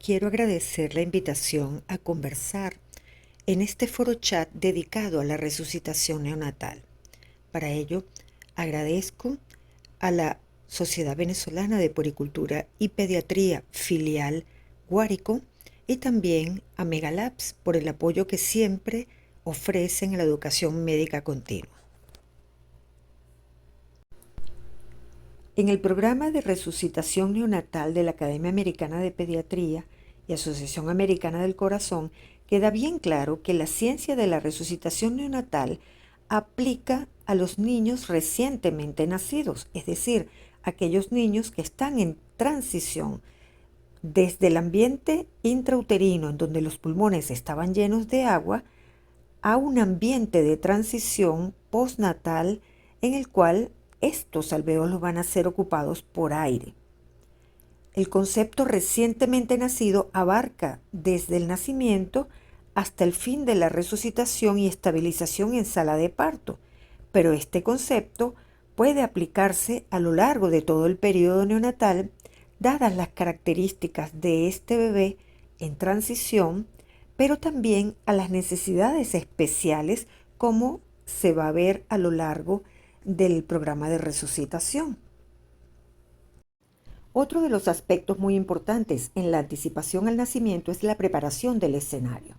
quiero agradecer la invitación a conversar en este foro chat dedicado a la resucitación neonatal. Para ello, agradezco a la Sociedad Venezolana de Puericultura y Pediatría Filial Guárico y también a Megalabs por el apoyo que siempre ofrecen a la educación médica continua. En el programa de resucitación neonatal de la Academia Americana de Pediatría y Asociación Americana del Corazón, queda bien claro que la ciencia de la resucitación neonatal aplica a los niños recientemente nacidos, es decir, aquellos niños que están en transición desde el ambiente intrauterino, en donde los pulmones estaban llenos de agua, a un ambiente de transición postnatal en el cual estos alveolos van a ser ocupados por aire. El concepto recientemente nacido abarca desde el nacimiento hasta el fin de la resucitación y estabilización en sala de parto, pero este concepto puede aplicarse a lo largo de todo el periodo neonatal, dadas las características de este bebé en transición, pero también a las necesidades especiales como se va a ver a lo largo del programa de resucitación. Otro de los aspectos muy importantes en la anticipación al nacimiento es la preparación del escenario.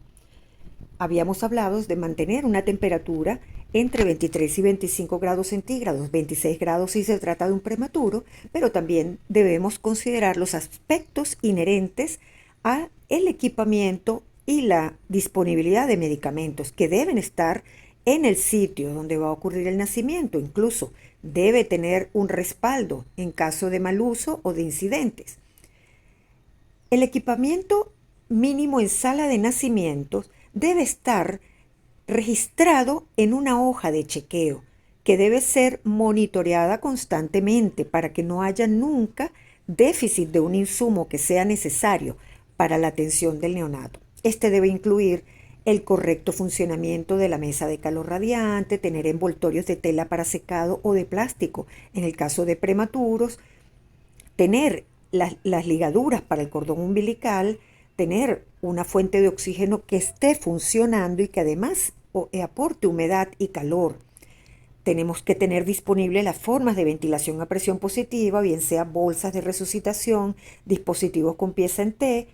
Habíamos hablado de mantener una temperatura entre 23 y 25 grados centígrados, 26 grados si se trata de un prematuro, pero también debemos considerar los aspectos inherentes a el equipamiento y la disponibilidad de medicamentos que deben estar en el sitio donde va a ocurrir el nacimiento. Incluso debe tener un respaldo en caso de mal uso o de incidentes. El equipamiento mínimo en sala de nacimientos debe estar registrado en una hoja de chequeo que debe ser monitoreada constantemente para que no haya nunca déficit de un insumo que sea necesario para la atención del neonato. Este debe incluir el correcto funcionamiento de la mesa de calor radiante, tener envoltorios de tela para secado o de plástico en el caso de prematuros, tener las ligaduras para el cordón umbilical, tener una fuente de oxígeno que esté funcionando y que además aporte humedad y calor. Tenemos que tener disponible las formas de ventilación a presión positiva, bien sea bolsas de resucitación, dispositivos con pieza en T,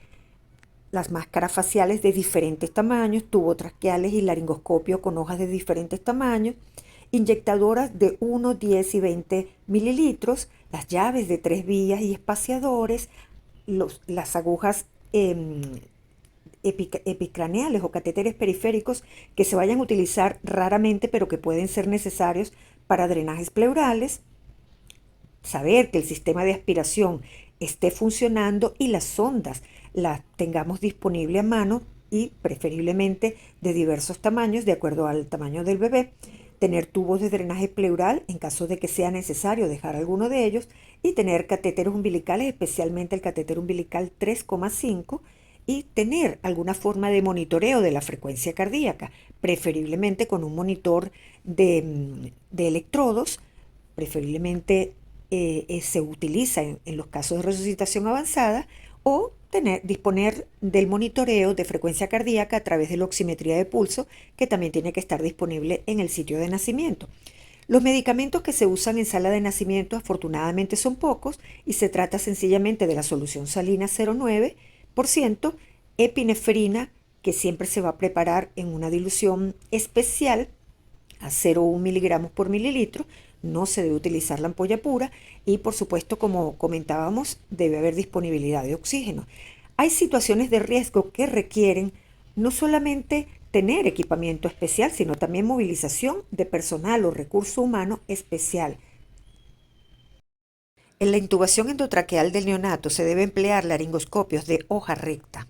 las máscaras faciales de diferentes tamaños, tubotraqueales y laringoscopio con hojas de diferentes tamaños, inyectadoras de 1, 10 y 20 mililitros, las llaves de 3 vías y espaciadores, las agujas epicraneales o catéteres periféricos que se vayan a utilizar raramente pero que pueden ser necesarios para drenajes pleurales, saber que el sistema de aspiración esté funcionando y las sondas las tengamos disponible a mano y preferiblemente de diversos tamaños de acuerdo al tamaño del bebé, tener tubos de drenaje pleural en caso de que sea necesario dejar alguno de ellos y tener catéteres umbilicales, especialmente el catéter umbilical 3,5 y tener alguna forma de monitoreo de la frecuencia cardíaca, preferiblemente con un monitor de electrodos, preferiblemente se utiliza en los casos de resucitación avanzada, o disponer del monitoreo de frecuencia cardíaca a través de la oximetría de pulso, que también tiene que estar disponible en el sitio de nacimiento. Los medicamentos que se usan en sala de nacimiento afortunadamente son pocos y se trata sencillamente de la solución salina 0,9%, epinefrina, que siempre se va a preparar en una dilución especial a 0,1 miligramos por mililitro. No se debe utilizar la ampolla pura y, por supuesto, como comentábamos, debe haber disponibilidad de oxígeno. Hay situaciones de riesgo que requieren no solamente tener equipamiento especial, sino también movilización de personal o recurso humano especial. En la intubación endotraqueal del neonato se debe emplear laringoscopios de hoja recta.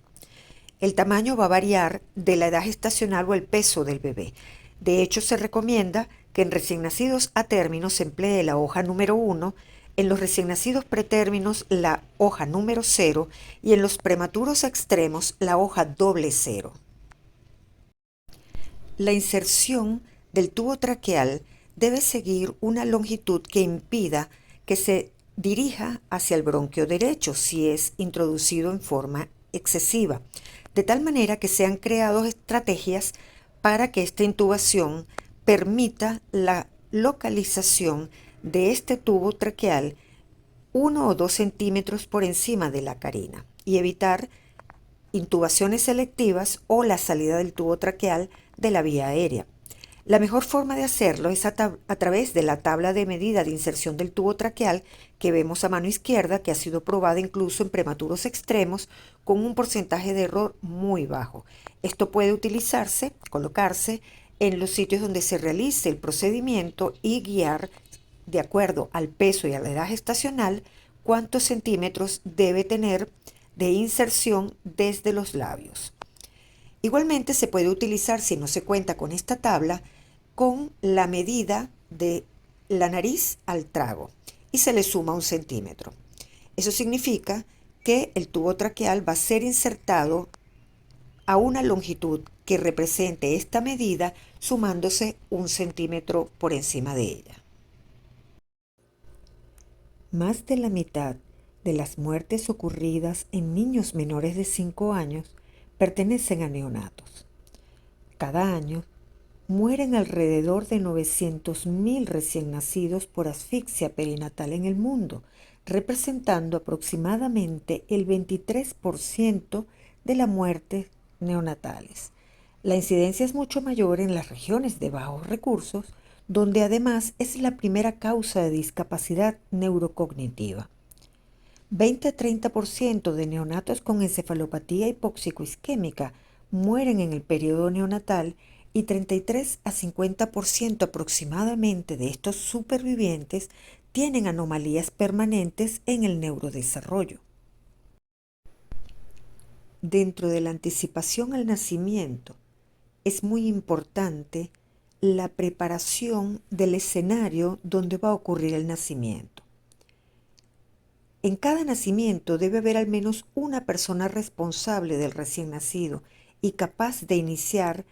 El tamaño va a variar de la edad gestacional o el peso del bebé. De hecho, se recomienda que en recién nacidos a términos se emplee la hoja número 1, en los recién nacidos pretérminos la hoja número 0 y en los prematuros extremos la hoja doble 0. La inserción del tubo traqueal debe seguir una longitud que impida que se dirija hacia el bronquio derecho si es introducido en forma excesiva, de tal manera que se han creado estrategias para que esta intubación permita la localización de este tubo traqueal 1 o 2 centímetros por encima de la carina y evitar intubaciones selectivas o la salida del tubo traqueal de la vía aérea. La mejor forma de hacerlo es a través de la tabla de medida de inserción del tubo traqueal que vemos a mano izquierda, que ha sido probada incluso en prematuros extremos con un porcentaje de error muy bajo. Esto puede colocarse en los sitios donde se realice el procedimiento y guiar, de acuerdo al peso y a la edad gestacional, cuántos centímetros debe tener de inserción desde los labios. Igualmente se puede utilizar, si no se cuenta con esta tabla, con la medida de la nariz al trago y se le suma 1 centímetro. Eso significa que el tubo traqueal va a ser insertado a una longitud que represente esta medida, sumándose 1 centímetro por encima de ella. Más de la mitad de las muertes ocurridas en niños menores de 5 años pertenecen a neonatos. Cada año mueren alrededor de 900.000 recién nacidos por asfixia perinatal en el mundo, representando aproximadamente el 23% de las muertes neonatales. La incidencia es mucho mayor en las regiones de bajos recursos, donde además es la primera causa de discapacidad neurocognitiva. 20-30% de neonatos con encefalopatía hipóxico-isquémica mueren en el periodo neonatal y 33-50% aproximadamente de estos supervivientes tienen anomalías permanentes en el neurodesarrollo. Dentro de la anticipación al nacimiento, es muy importante la preparación del escenario donde va a ocurrir el nacimiento. En cada nacimiento debe haber al menos una persona responsable del recién nacido y capaz de iniciar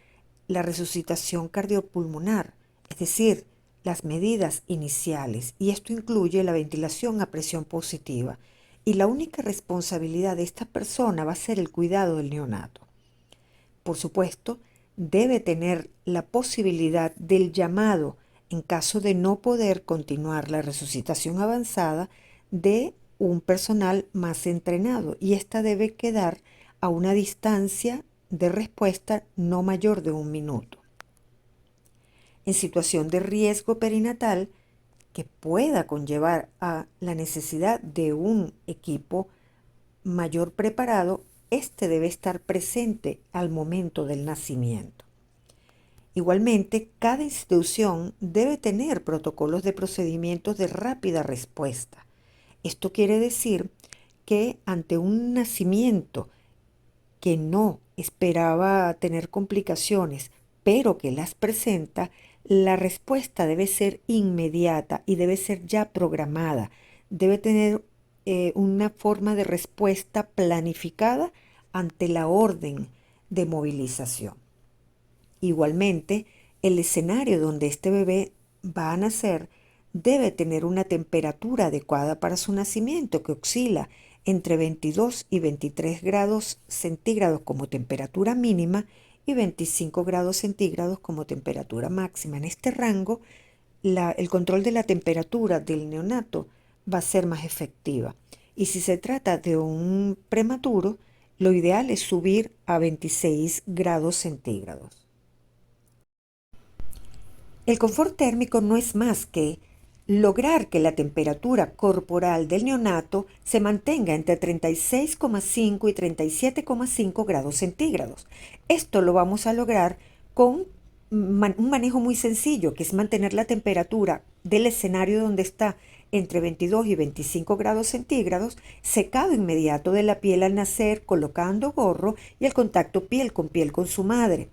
la resucitación cardiopulmonar, es decir, las medidas iniciales, y esto incluye la ventilación a presión positiva, y la única responsabilidad de esta persona va a ser el cuidado del neonato. Por supuesto, debe tener la posibilidad del llamado, en caso de no poder continuar la resucitación avanzada, de un personal más entrenado, y esta debe quedar a una distancia de respuesta no mayor de 1 minuto. En situación de riesgo perinatal que pueda conllevar a la necesidad de un equipo mayor preparado, este debe estar presente al momento del nacimiento. Igualmente, cada institución debe tener protocolos de procedimientos de rápida respuesta. Esto quiere decir que ante un nacimiento que no esperaba tener complicaciones, pero que las presenta, la respuesta debe ser inmediata y debe ser ya programada. Debe tener una forma de respuesta planificada ante la orden de movilización. Igualmente, el escenario donde este bebé va a nacer debe tener una temperatura adecuada para su nacimiento, que oscila entre 22 y 23 grados centígrados como temperatura mínima y 25 grados centígrados como temperatura máxima. En este rango, el control de la temperatura del neonato va a ser más efectiva. Y si se trata de un prematuro, lo ideal es subir a 26 grados centígrados. El confort térmico no es más que lograr que la temperatura corporal del neonato se mantenga entre 36,5 y 37,5 grados centígrados. Esto lo vamos a lograr con un manejo muy sencillo, que es mantener la temperatura del escenario donde está entre 22 y 25 grados centígrados, secado inmediato de la piel al nacer, colocando gorro y el contacto piel con su madre.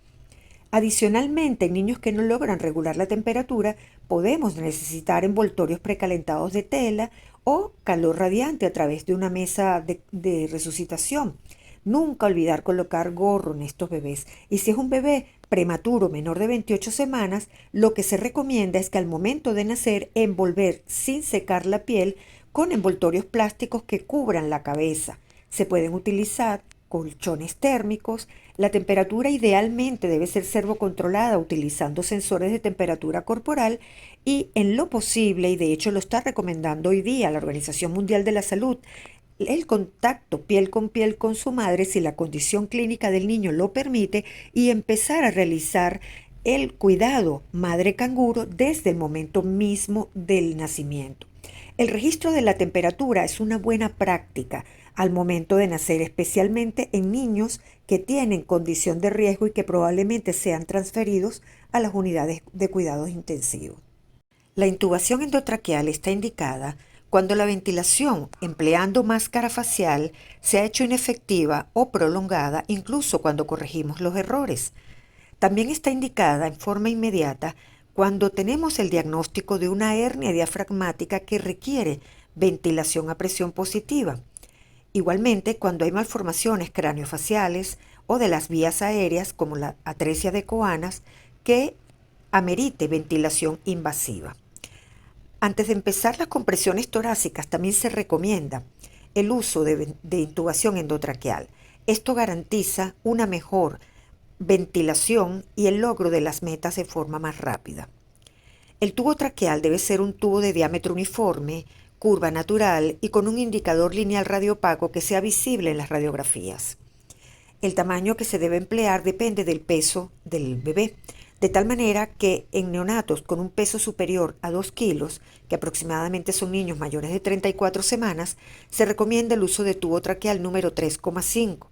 Adicionalmente, en niños que no logran regular la temperatura, podemos necesitar envoltorios precalentados de tela o calor radiante a través de una mesa de resucitación. Nunca olvidar colocar gorro en estos bebés. Y si es un bebé prematuro menor de 28 semanas, lo que se recomienda es que al momento de nacer envolver sin secar la piel con envoltorios plásticos que cubran la cabeza. Se pueden utilizar colchones térmicos. La temperatura idealmente debe ser servocontrolada utilizando sensores de temperatura corporal y en lo posible, y de hecho lo está recomendando hoy día la Organización Mundial de la Salud, el contacto piel con su madre si la condición clínica del niño lo permite y empezar a realizar el cuidado madre canguro desde el momento mismo del nacimiento. El registro de la temperatura es una buena práctica al momento de nacer, especialmente en niños que tienen condición de riesgo y que probablemente sean transferidos a las unidades de cuidados intensivos. La intubación endotraqueal está indicada cuando la ventilación empleando máscara facial se ha hecho inefectiva o prolongada, incluso cuando corregimos los errores. También está indicada en forma inmediata cuando tenemos el diagnóstico de una hernia diafragmática que requiere ventilación a presión positiva. Igualmente, cuando hay malformaciones craneofaciales o de las vías aéreas, como la atresia de Coanas, que amerite ventilación invasiva. Antes de empezar las compresiones torácicas, también se recomienda el uso de intubación endotraqueal. Esto garantiza una mejor ventilación y el logro de las metas de forma más rápida. El tubo traqueal debe ser un tubo de diámetro uniforme, curva natural y con un indicador lineal radiopaco que sea visible en las radiografías. El tamaño que se debe emplear depende del peso del bebé, de tal manera que en neonatos con un peso superior a 2 kilos, que aproximadamente son niños mayores de 34 semanas, se recomienda el uso de tubo traqueal número 3,5.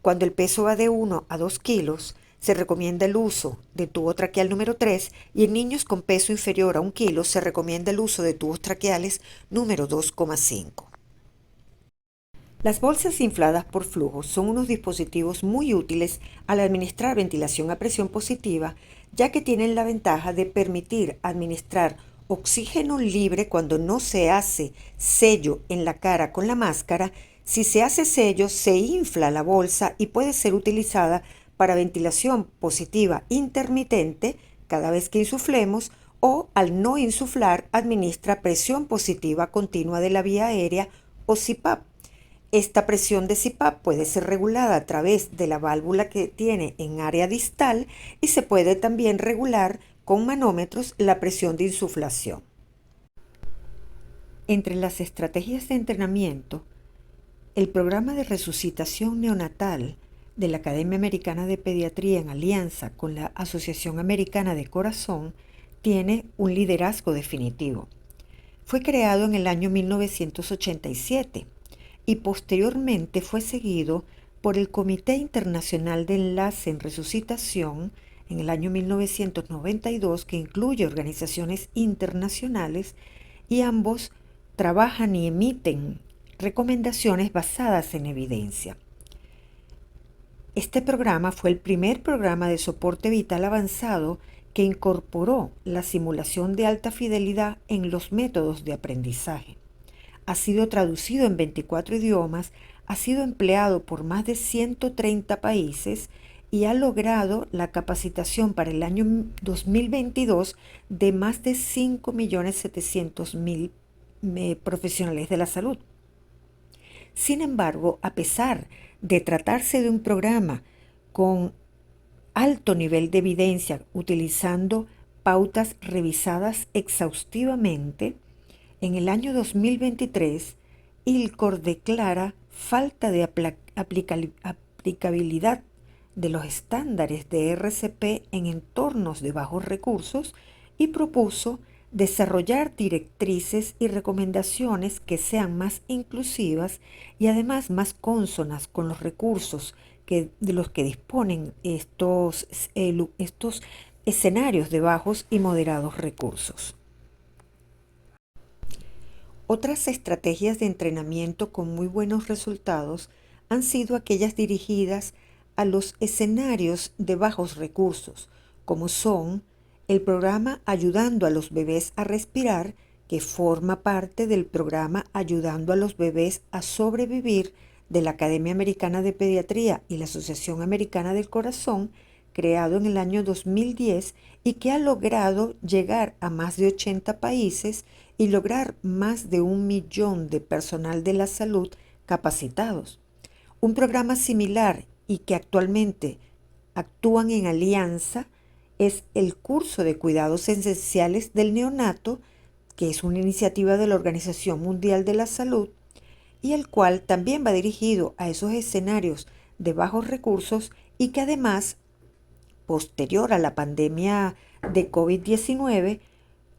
Cuando el peso va de 1 a 2 kilos, se recomienda el uso de tubo traqueal número 3 y en niños con peso inferior a 1 kilo se recomienda el uso de tubos traqueales número 2,5. Las bolsas infladas por flujo son unos dispositivos muy útiles al administrar ventilación a presión positiva, ya que tienen la ventaja de permitir administrar oxígeno libre cuando no se hace sello en la cara con la máscara. Si se hace sello, se infla la bolsa y puede ser utilizada para ventilación positiva intermitente cada vez que insuflemos, o al no insuflar administra presión positiva continua de la vía aérea o CPAP. Esta presión de CPAP puede ser regulada a través de la válvula que tiene en área distal y se puede también regular con manómetros la presión de insuflación. Entre las estrategias de entrenamiento, el programa de resucitación neonatal de la Academia Americana de Pediatría en alianza con la Asociación Americana de Corazón tiene un liderazgo definitivo. Fue creado en el año 1987 y posteriormente fue seguido por el Comité Internacional de Enlace en Resucitación en el año 1992, que incluye organizaciones internacionales, y ambos trabajan y emiten recomendaciones basadas en evidencia. Este programa fue el primer programa de soporte vital avanzado que incorporó la simulación de alta fidelidad en los métodos de aprendizaje. Ha sido traducido en 24 idiomas, ha sido empleado por más de 130 países y ha logrado la capacitación para el año 2022 de más de 5.700.000 profesionales de la salud. Sin embargo, a pesar de tratarse de un programa con alto nivel de evidencia, utilizando pautas revisadas exhaustivamente, en el año 2023, ILCOR declara falta de aplicabilidad de los estándares de RCP en entornos de bajos recursos y propuso desarrollar directrices y recomendaciones que sean más inclusivas y además más cónsonas con los recursos de los que disponen estos escenarios de bajos y moderados recursos. Otras estrategias de entrenamiento con muy buenos resultados han sido aquellas dirigidas a los escenarios de bajos recursos, como son el programa Ayudando a los Bebés a Respirar, que forma parte del programa Ayudando a los Bebés a Sobrevivir de la Academia Americana de Pediatría y la Asociación Americana del Corazón, creado en el año 2010 y que ha logrado llegar a más de 80 países y lograr más de 1 millón de personal de la salud capacitados. Un programa similar y que actualmente actúan en alianza es el curso de cuidados esenciales del neonato, que es una iniciativa de la Organización Mundial de la Salud y el cual también va dirigido a esos escenarios de bajos recursos y que además, posterior a la pandemia de COVID-19,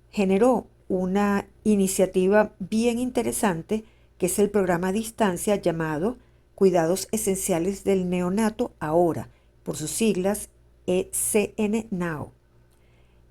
generó una iniciativa bien interesante que es el programa a distancia llamado Cuidados Esenciales del Neonato Ahora, por sus siglas ECN Now.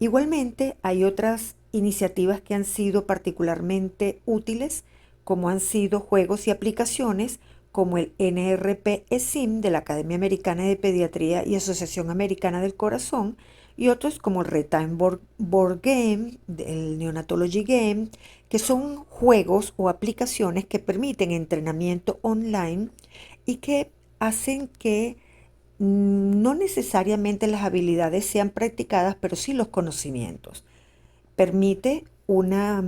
Igualmente, hay otras iniciativas que han sido particularmente útiles, como han sido juegos y aplicaciones como el NRP ESIM de la Academia Americana de Pediatría y Asociación Americana del Corazón, y otros como el Redtime Board Game, el Neonatology Game, que son juegos o aplicaciones que permiten entrenamiento online y que hacen que no necesariamente las habilidades sean practicadas, pero sí los conocimientos. Permite una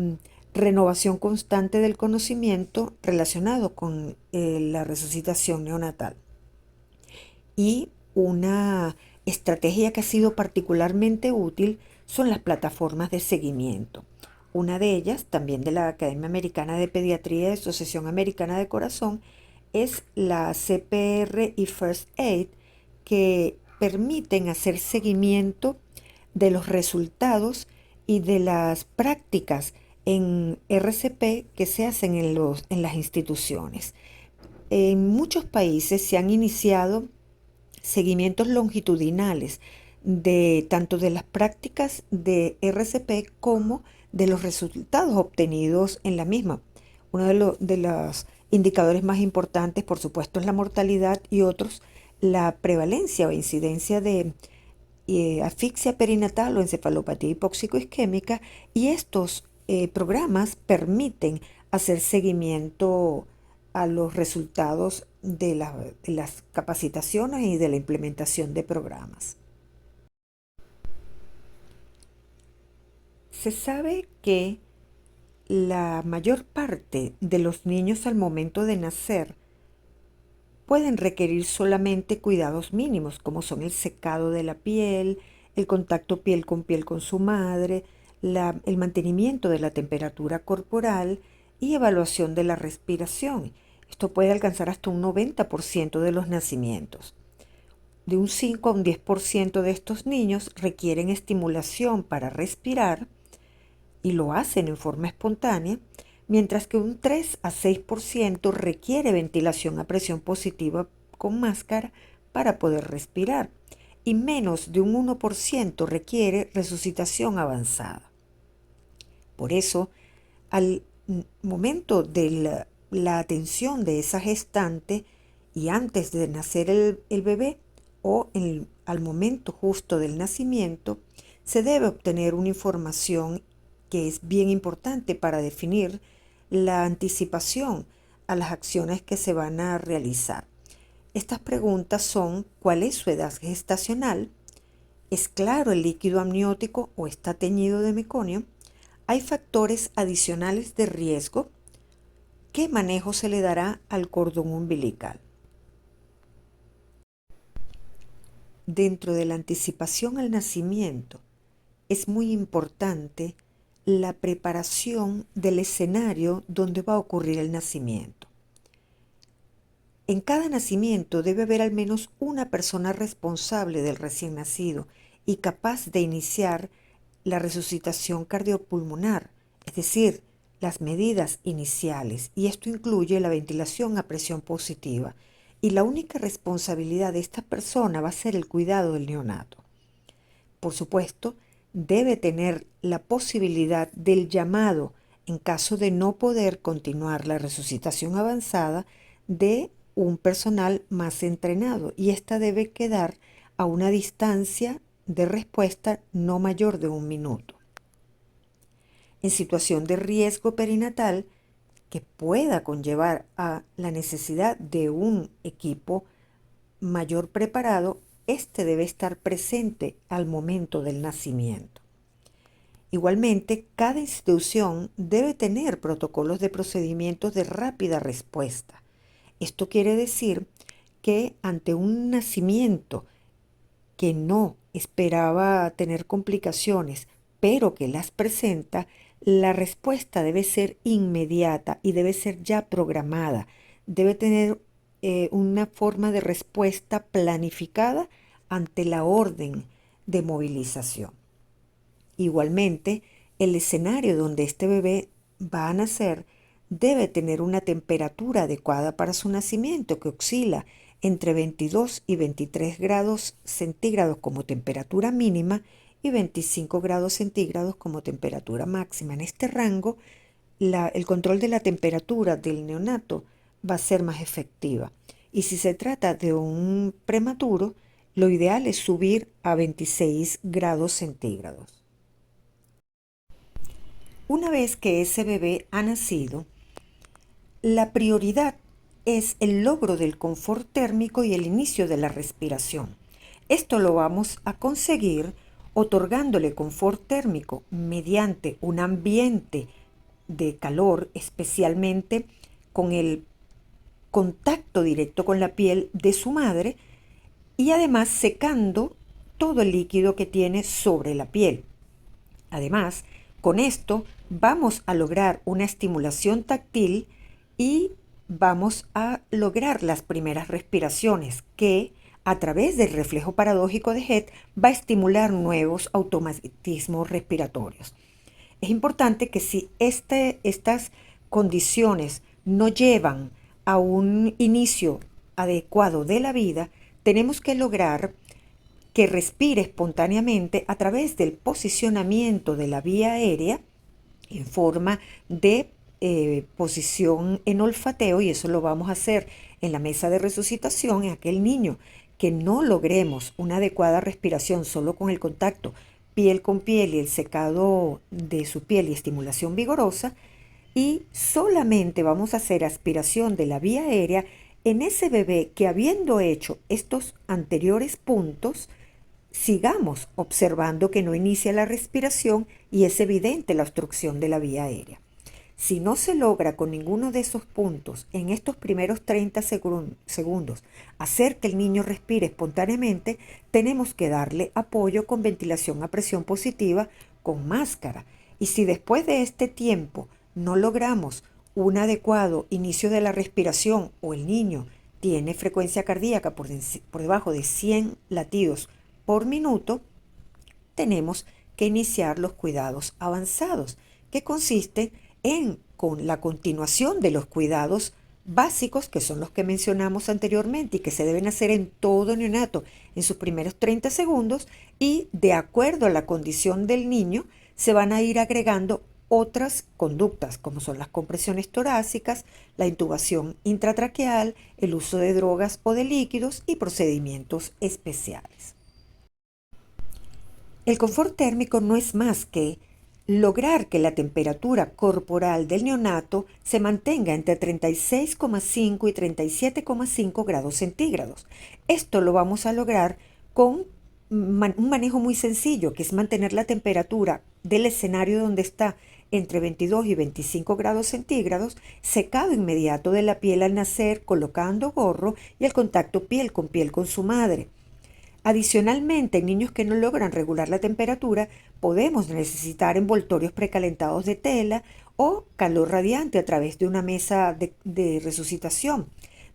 renovación constante del conocimiento relacionado con la resucitación neonatal. Y una estrategia que ha sido particularmente útil son las plataformas de seguimiento. Una de ellas, también de la Academia Americana de Pediatría y Asociación Americana de Corazón, es la CPR y First Aid, que permiten hacer seguimiento de los resultados y de las prácticas en RCP que se hacen en las instituciones. En muchos países se han iniciado seguimientos longitudinales de tanto de las prácticas de RCP como de los resultados obtenidos en la misma. Uno de los indicadores más importantes, por supuesto, es la mortalidad y otros la prevalencia o incidencia de asfixia perinatal o encefalopatía hipóxico-isquémica, y estos programas permiten hacer seguimiento a los resultados de las capacitaciones y de la implementación de programas. Se sabe que la mayor parte de los niños al momento de nacer pueden requerir solamente cuidados mínimos, como son el secado de la piel, el contacto piel con su madre, el mantenimiento de la temperatura corporal y evaluación de la respiración. Esto puede alcanzar hasta un 90% de los nacimientos. De un 5 a un 10% de estos niños requieren estimulación para respirar y lo hacen en forma espontánea, mientras que un 3 a 6% requiere ventilación a presión positiva con máscara para poder respirar, y menos de un 1% requiere resucitación avanzada. Por eso, al momento de la atención de esa gestante y antes de nacer el bebé o al momento justo del nacimiento, se debe obtener una información que es bien importante para definir la anticipación a las acciones que se van a realizar. Estas preguntas son: ¿cuál es su edad gestacional? ¿Es claro el líquido amniótico o está teñido de meconio? ¿Hay factores adicionales de riesgo? ¿Qué manejo se le dará al cordón umbilical? Dentro de la anticipación al nacimiento, es muy importante la preparación del escenario donde va a ocurrir el nacimiento. En cada nacimiento debe haber al menos una persona responsable del recién nacido y capaz de iniciar la resucitación cardiopulmonar, es decir, las medidas iniciales, y esto incluye la ventilación a presión positiva, y la única responsabilidad de esta persona va a ser el cuidado del neonato. Por supuesto, debe tener la posibilidad del llamado, en caso de no poder continuar la resucitación avanzada, de un personal más entrenado, y esta debe quedar a una distancia de respuesta no mayor de 1 minuto. En situación de riesgo perinatal que pueda conllevar a la necesidad de un equipo mayor preparado, este debe estar presente al momento del nacimiento. Igualmente, cada institución debe tener protocolos de procedimientos de rápida respuesta. Esto quiere decir que ante un nacimiento que no esperaba tener complicaciones, pero que las presenta, la respuesta debe ser inmediata y debe ser ya programada. Debe tener una forma de respuesta planificada ante la orden de movilización. Igualmente, el escenario donde este bebé va a nacer debe tener una temperatura adecuada para su nacimiento, que oscila entre 22 y 23 grados centígrados como temperatura mínima y 25 grados centígrados como temperatura máxima. En este rango, el control de la temperatura del neonato va a ser más efectiva. Y si se trata de un prematuro, lo ideal es subir a 26 grados centígrados. Una vez que ese bebé ha nacido, la prioridad es el logro del confort térmico y el inicio de la respiración. Esto lo vamos a conseguir otorgándole confort térmico mediante un ambiente de calor, especialmente con el contacto directo con la piel de su madre y además secando todo el líquido que tiene sobre la piel. Además, con esto vamos a lograr una estimulación táctil y vamos a lograr las primeras respiraciones que, a través del reflejo paradójico de Head, va a estimular nuevos automatismos respiratorios. Es importante que si estas condiciones no llevan a un inicio adecuado de la vida, tenemos que lograr que respire espontáneamente a través del posicionamiento de la vía aérea en forma de posición en olfateo, y eso lo vamos a hacer en la mesa de resucitación en aquel niño que no logremos una adecuada respiración solo con el contacto piel con piel y el secado de su piel y estimulación vigorosa, y solamente vamos a hacer aspiración de la vía aérea en ese bebé que, habiendo hecho estos anteriores puntos, sigamos observando que no inicia la respiración y es evidente la obstrucción de la vía aérea. Si no se logra con ninguno de esos puntos en estos primeros 30 segundos hacer que el niño respire espontáneamente, tenemos que darle apoyo con ventilación a presión positiva con máscara. Y si después de este tiempo no logramos un adecuado inicio de la respiración o el niño tiene frecuencia cardíaca por debajo de 100 latidos por minuto, tenemos que iniciar los cuidados avanzados, que consisten con la continuación de los cuidados básicos, que son los que mencionamos anteriormente y que se deben hacer en todo neonato en sus primeros 30 segundos, y de acuerdo a la condición del niño se van a ir agregando otras conductas, como son las compresiones torácicas, la intubación intratraqueal, el uso de drogas o de líquidos y procedimientos especiales. El confort térmico no es más que lograr que la temperatura corporal del neonato se mantenga entre 36,5 y 37,5 grados centígrados. Esto lo vamos a lograr con un manejo muy sencillo, que es mantener la temperatura del escenario donde está entre 22 y 25 grados centígrados, secado inmediato de la piel al nacer, colocando gorro y el contacto piel con su madre. Adicionalmente, en niños que no logran regular la temperatura, podemos necesitar envoltorios precalentados de tela o calor radiante a través de una mesa de resucitación.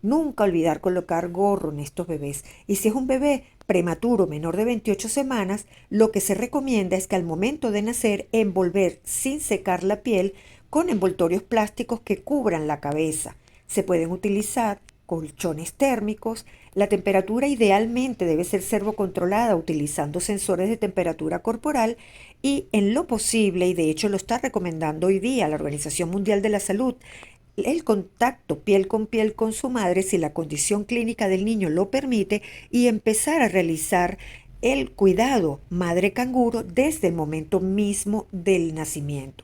Nunca olvidar colocar gorro en estos bebés. Y si es un bebé prematuro menor de 28 semanas, lo que se recomienda es que al momento de nacer envolver sin secar la piel con envoltorios plásticos que cubran la cabeza. Se pueden utilizar colchones térmicos. La temperatura idealmente debe ser servocontrolada utilizando sensores de temperatura corporal y, en lo posible, y de hecho lo está recomendando hoy día la Organización Mundial de la Salud, el contacto piel con su madre si la condición clínica del niño lo permite, y empezar a realizar el cuidado madre canguro desde el momento mismo del nacimiento.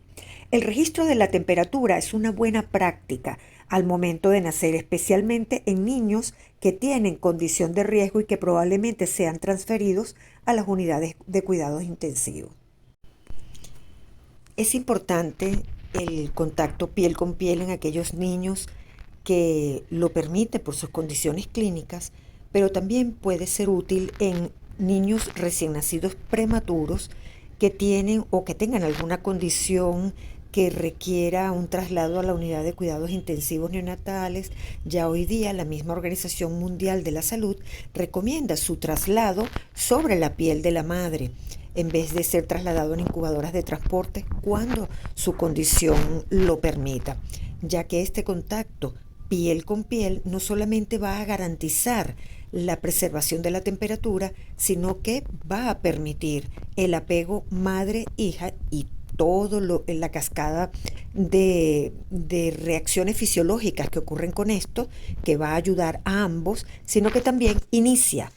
El registro de la temperatura es una buena práctica al momento de nacer, especialmente en niños que tienen condición de riesgo y que probablemente sean transferidos a las unidades de cuidados intensivos. Es importante el contacto piel con piel en aquellos niños que lo permite por sus condiciones clínicas, pero también puede ser útil en niños recién nacidos prematuros que tienen o que tengan alguna condición que requiera un traslado a la unidad de cuidados intensivos neonatales. Ya hoy día la misma Organización Mundial de la Salud recomienda su traslado sobre la piel de la madre, en vez de ser trasladado en incubadoras de transporte cuando su condición lo permita, ya que este contacto piel con piel no solamente va a garantizar la preservación de la temperatura, sino que va a permitir el apego madre-hija y la cascada de reacciones fisiológicas que ocurren con esto, que va a ayudar a ambos, sino que también inicia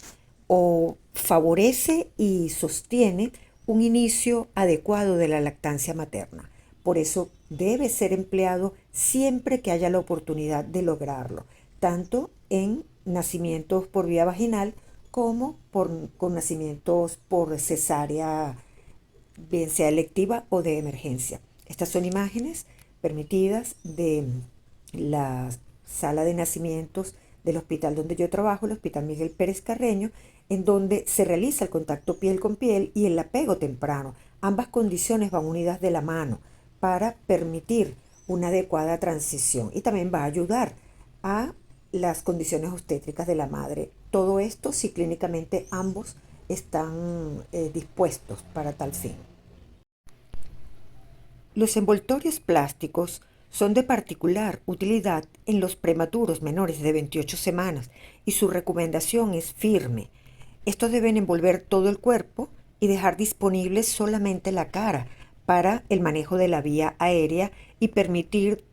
o favorece y sostiene un inicio adecuado de la lactancia materna. Por eso debe ser empleado siempre que haya la oportunidad de lograrlo, tanto en nacimientos por vía vaginal como con nacimientos por cesárea, bien sea electiva o de emergencia. Estas son imágenes permitidas de la sala de nacimientos del hospital donde yo trabajo, el Hospital Miguel Pérez Carreño, en donde se realiza el contacto piel con piel y el apego temprano. Ambas condiciones van unidas de la mano para permitir una adecuada transición y también va a ayudar a las condiciones obstétricas de la madre. Todo esto si clínicamente ambos están dispuestos para tal fin. Los envoltorios plásticos son de particular utilidad en los prematuros menores de 28 semanas y su recomendación es firme. Estos deben envolver todo el cuerpo y dejar disponible solamente la cara para el manejo de la vía aérea y permitir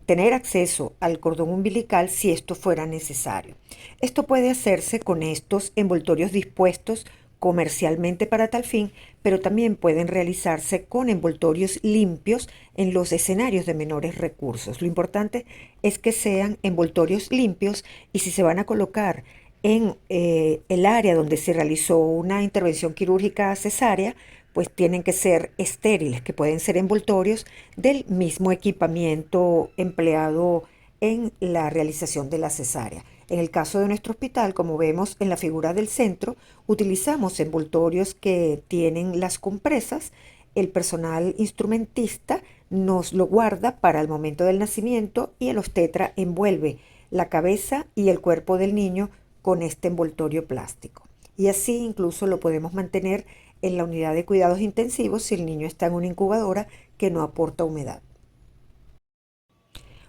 tener acceso al cordón umbilical si esto fuera necesario. Esto puede hacerse con estos envoltorios dispuestos comercialmente para tal fin, pero también pueden realizarse con envoltorios limpios en los escenarios de menores recursos. Lo importante es que sean envoltorios limpios y si se van a colocar en el área donde se realizó una intervención quirúrgica cesárea, pues tienen que ser estériles, que pueden ser envoltorios del mismo equipamiento empleado en la realización de la cesárea. En el caso de nuestro hospital, como vemos en la figura del centro, utilizamos envoltorios que tienen las compresas. El personal instrumentista nos lo guarda para el momento del nacimiento y el obstetra envuelve la cabeza y el cuerpo del niño con este envoltorio plástico. Y así incluso lo podemos mantener en la unidad de cuidados intensivos si el niño está en una incubadora que no aporta humedad.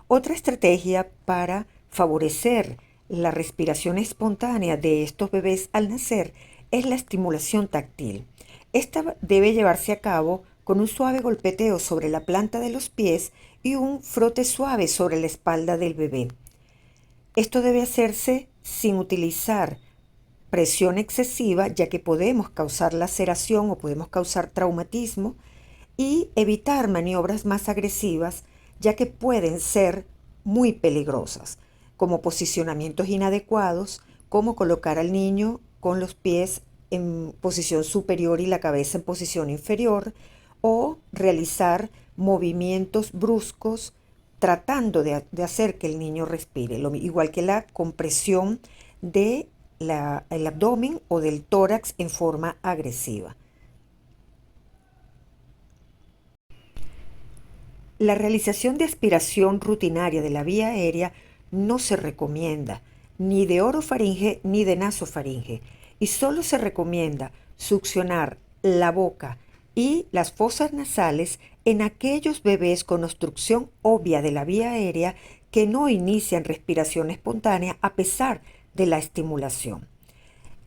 Otra estrategia para favorecer la respiración espontánea de estos bebés al nacer es la estimulación táctil. Esta debe llevarse a cabo con un suave golpeteo sobre la planta de los pies y un frote suave sobre la espalda del bebé. Esto debe hacerse sin utilizar presión excesiva, ya que podemos causar laceración o podemos causar traumatismo, y evitar maniobras más agresivas, ya que pueden ser muy peligrosas, como posicionamientos inadecuados, como colocar al niño con los pies en posición superior y la cabeza en posición inferior, o realizar movimientos bruscos tratando de hacer que el niño respire, igual que la compresión del abdomen o del tórax en forma agresiva. La realización de aspiración rutinaria de la vía aérea no se recomienda ni de orofaringe ni de nasofaringe y solo se recomienda succionar la boca y las fosas nasales en aquellos bebés con obstrucción obvia de la vía aérea que no inician respiración espontánea a pesar de la estimulación.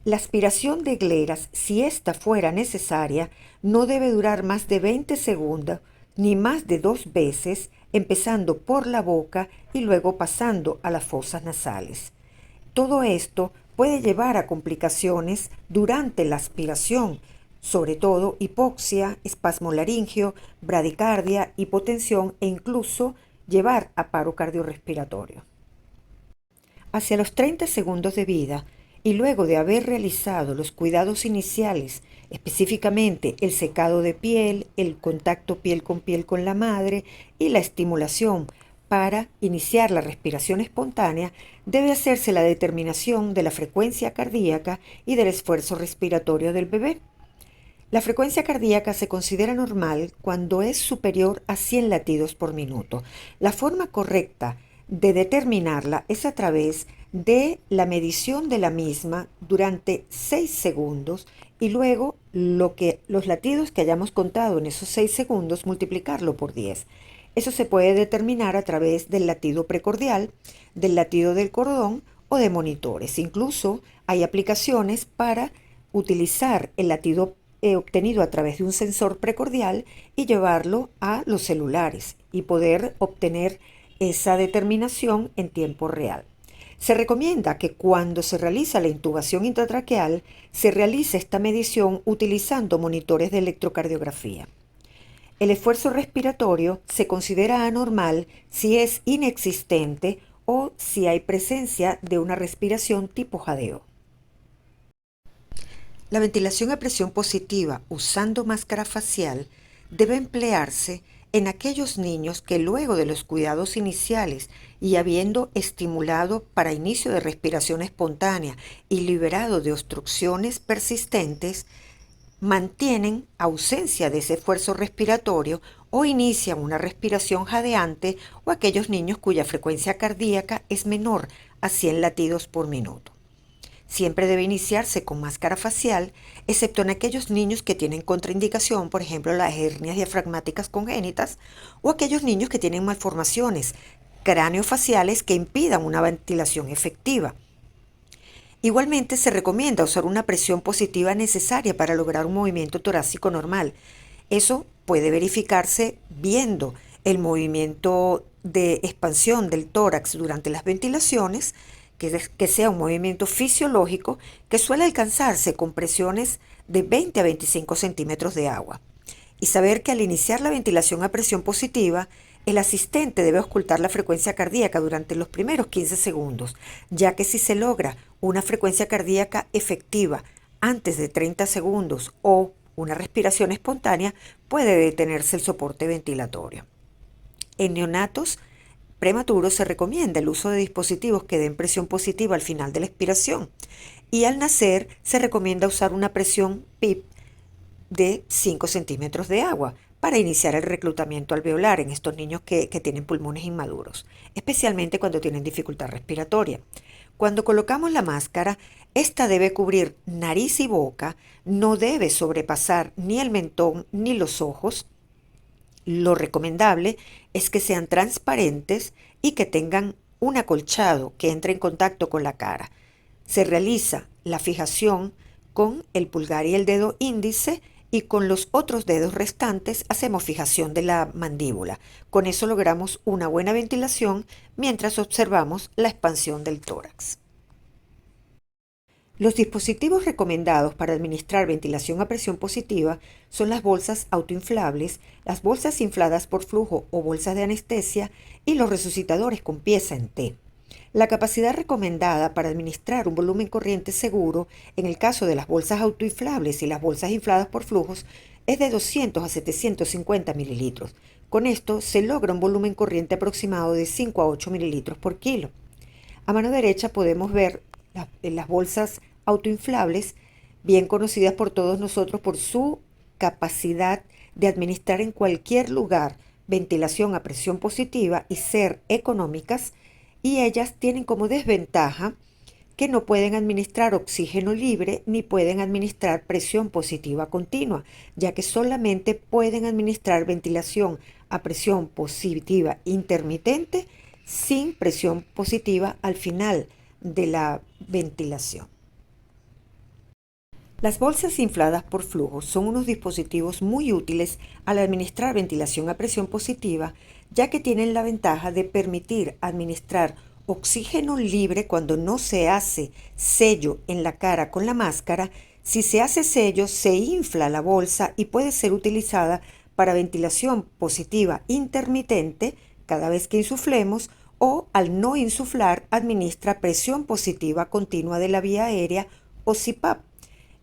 La aspiración de gleras, si ésta fuera necesaria, no debe durar más de 20 segundos ni más de 2 veces, empezando por la boca y luego pasando a las fosas nasales. Todo esto puede llevar a complicaciones durante la aspiración, sobre todo hipoxia, espasmo laríngeo, bradicardia, hipotensión e incluso llevar a paro cardiorrespiratorio. Hacia los 30 segundos de vida y luego de haber realizado los cuidados iniciales, específicamente el secado de piel, el contacto piel con la madre y la estimulación para iniciar la respiración espontánea, debe hacerse la determinación de la frecuencia cardíaca y del esfuerzo respiratorio del bebé. La frecuencia cardíaca se considera normal cuando es superior a 100 latidos por minuto. La forma correcta de determinarla es a través de la medición de la misma durante 6 segundos y luego los latidos que hayamos contado en esos 6 segundos multiplicarlo por 10. Eso se puede determinar a través del latido precordial, del latido del cordón o de monitores. Incluso hay aplicaciones para utilizar el latido obtenido a través de un sensor precordial y llevarlo a los celulares y poder obtener esa determinación en tiempo real. Se recomienda que cuando se realiza la intubación intratraqueal se realice esta medición utilizando monitores de electrocardiografía. El esfuerzo respiratorio se considera anormal si es inexistente o si hay presencia de una respiración tipo jadeo. La ventilación a presión positiva usando máscara facial debe emplearse en aquellos niños que luego de los cuidados iniciales y habiendo estimulado para inicio de respiración espontánea y liberado de obstrucciones persistentes, mantienen ausencia de ese esfuerzo respiratorio o inician una respiración jadeante, o aquellos niños cuya frecuencia cardíaca es menor a 100 latidos por minuto. Siempre debe iniciarse con máscara facial, excepto en aquellos niños que tienen contraindicación, por ejemplo las hernias diafragmáticas congénitas, o aquellos niños que tienen malformaciones craneofaciales que impidan una ventilación efectiva. Igualmente se recomienda usar una presión positiva necesaria para lograr un movimiento torácico normal. Eso puede verificarse viendo el movimiento de expansión del tórax durante las ventilaciones, que sea un movimiento fisiológico que suele alcanzarse con presiones de 20 a 25 centímetros de agua. Y saber que al iniciar la ventilación a presión positiva, el asistente debe ocultar la frecuencia cardíaca durante los primeros 15 segundos, ya que si se logra una frecuencia cardíaca efectiva antes de 30 segundos o una respiración espontánea, puede detenerse el soporte ventilatorio. En neonatos prematuros se recomienda el uso de dispositivos que den presión positiva al final de la expiración, y al nacer se recomienda usar una presión PIP de 5 centímetros de agua para iniciar el reclutamiento alveolar en estos niños que tienen pulmones inmaduros, especialmente cuando tienen dificultad respiratoria. Cuando colocamos la máscara, esta debe cubrir nariz y boca, no debe sobrepasar ni el mentón ni los ojos. Lo recomendable es que sean transparentes y que tengan un acolchado que entre en contacto con la cara. Se realiza la fijación con el pulgar y el dedo índice, y con los otros dedos restantes hacemos fijación de la mandíbula. Con eso logramos una buena ventilación mientras observamos la expansión del tórax. Los dispositivos recomendados para administrar ventilación a presión positiva son las bolsas autoinflables, las bolsas infladas por flujo o bolsas de anestesia y los resucitadores con pieza en T. La capacidad recomendada para administrar un volumen corriente seguro en el caso de las bolsas autoinflables y las bolsas infladas por flujos es de 200 a 750 mililitros. Con esto se logra un volumen corriente aproximado de 5 a 8 mililitros por kilo. A mano derecha podemos ver las bolsas autoinflables, bien conocidas por todos nosotros por su capacidad de administrar en cualquier lugar ventilación a presión positiva y ser económicas, y ellas tienen como desventaja que no pueden administrar oxígeno libre ni pueden administrar presión positiva continua, ya que solamente pueden administrar ventilación a presión positiva intermitente sin presión positiva al final de la ventilación. Las bolsas infladas por flujo son unos dispositivos muy útiles al administrar ventilación a presión positiva, ya que tienen la ventaja de permitir administrar oxígeno libre cuando no se hace sello en la cara con la máscara. Si se hace sello, se infla la bolsa y puede ser utilizada para ventilación positiva intermitente cada vez que insuflemos, o al no insuflar administra presión positiva continua de la vía aérea o CPAP.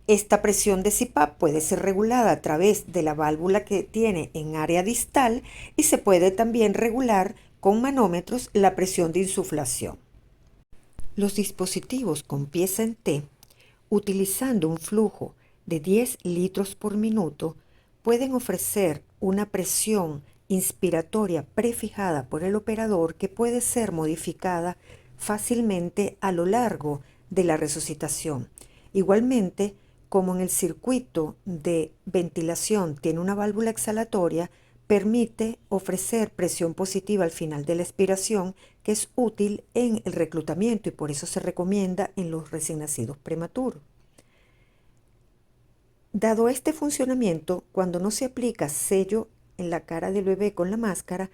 Esta presión de CPAP puede ser regulada a través de la válvula que tiene en área distal y se puede también regular con manómetros la presión de insuflación. Los dispositivos con pieza en T, utilizando un flujo de 10 litros por minuto, pueden ofrecer una presión inspiratoria prefijada por el operador que puede ser modificada fácilmente a lo largo de la resucitación. Igualmente, como en el circuito de ventilación tiene una válvula exhalatoria, permite ofrecer presión positiva al final de la expiración, que es útil en el reclutamiento y por eso se recomienda en los recién nacidos prematuros. Dado este funcionamiento, cuando no se aplica sello en la cara del bebé con la máscara,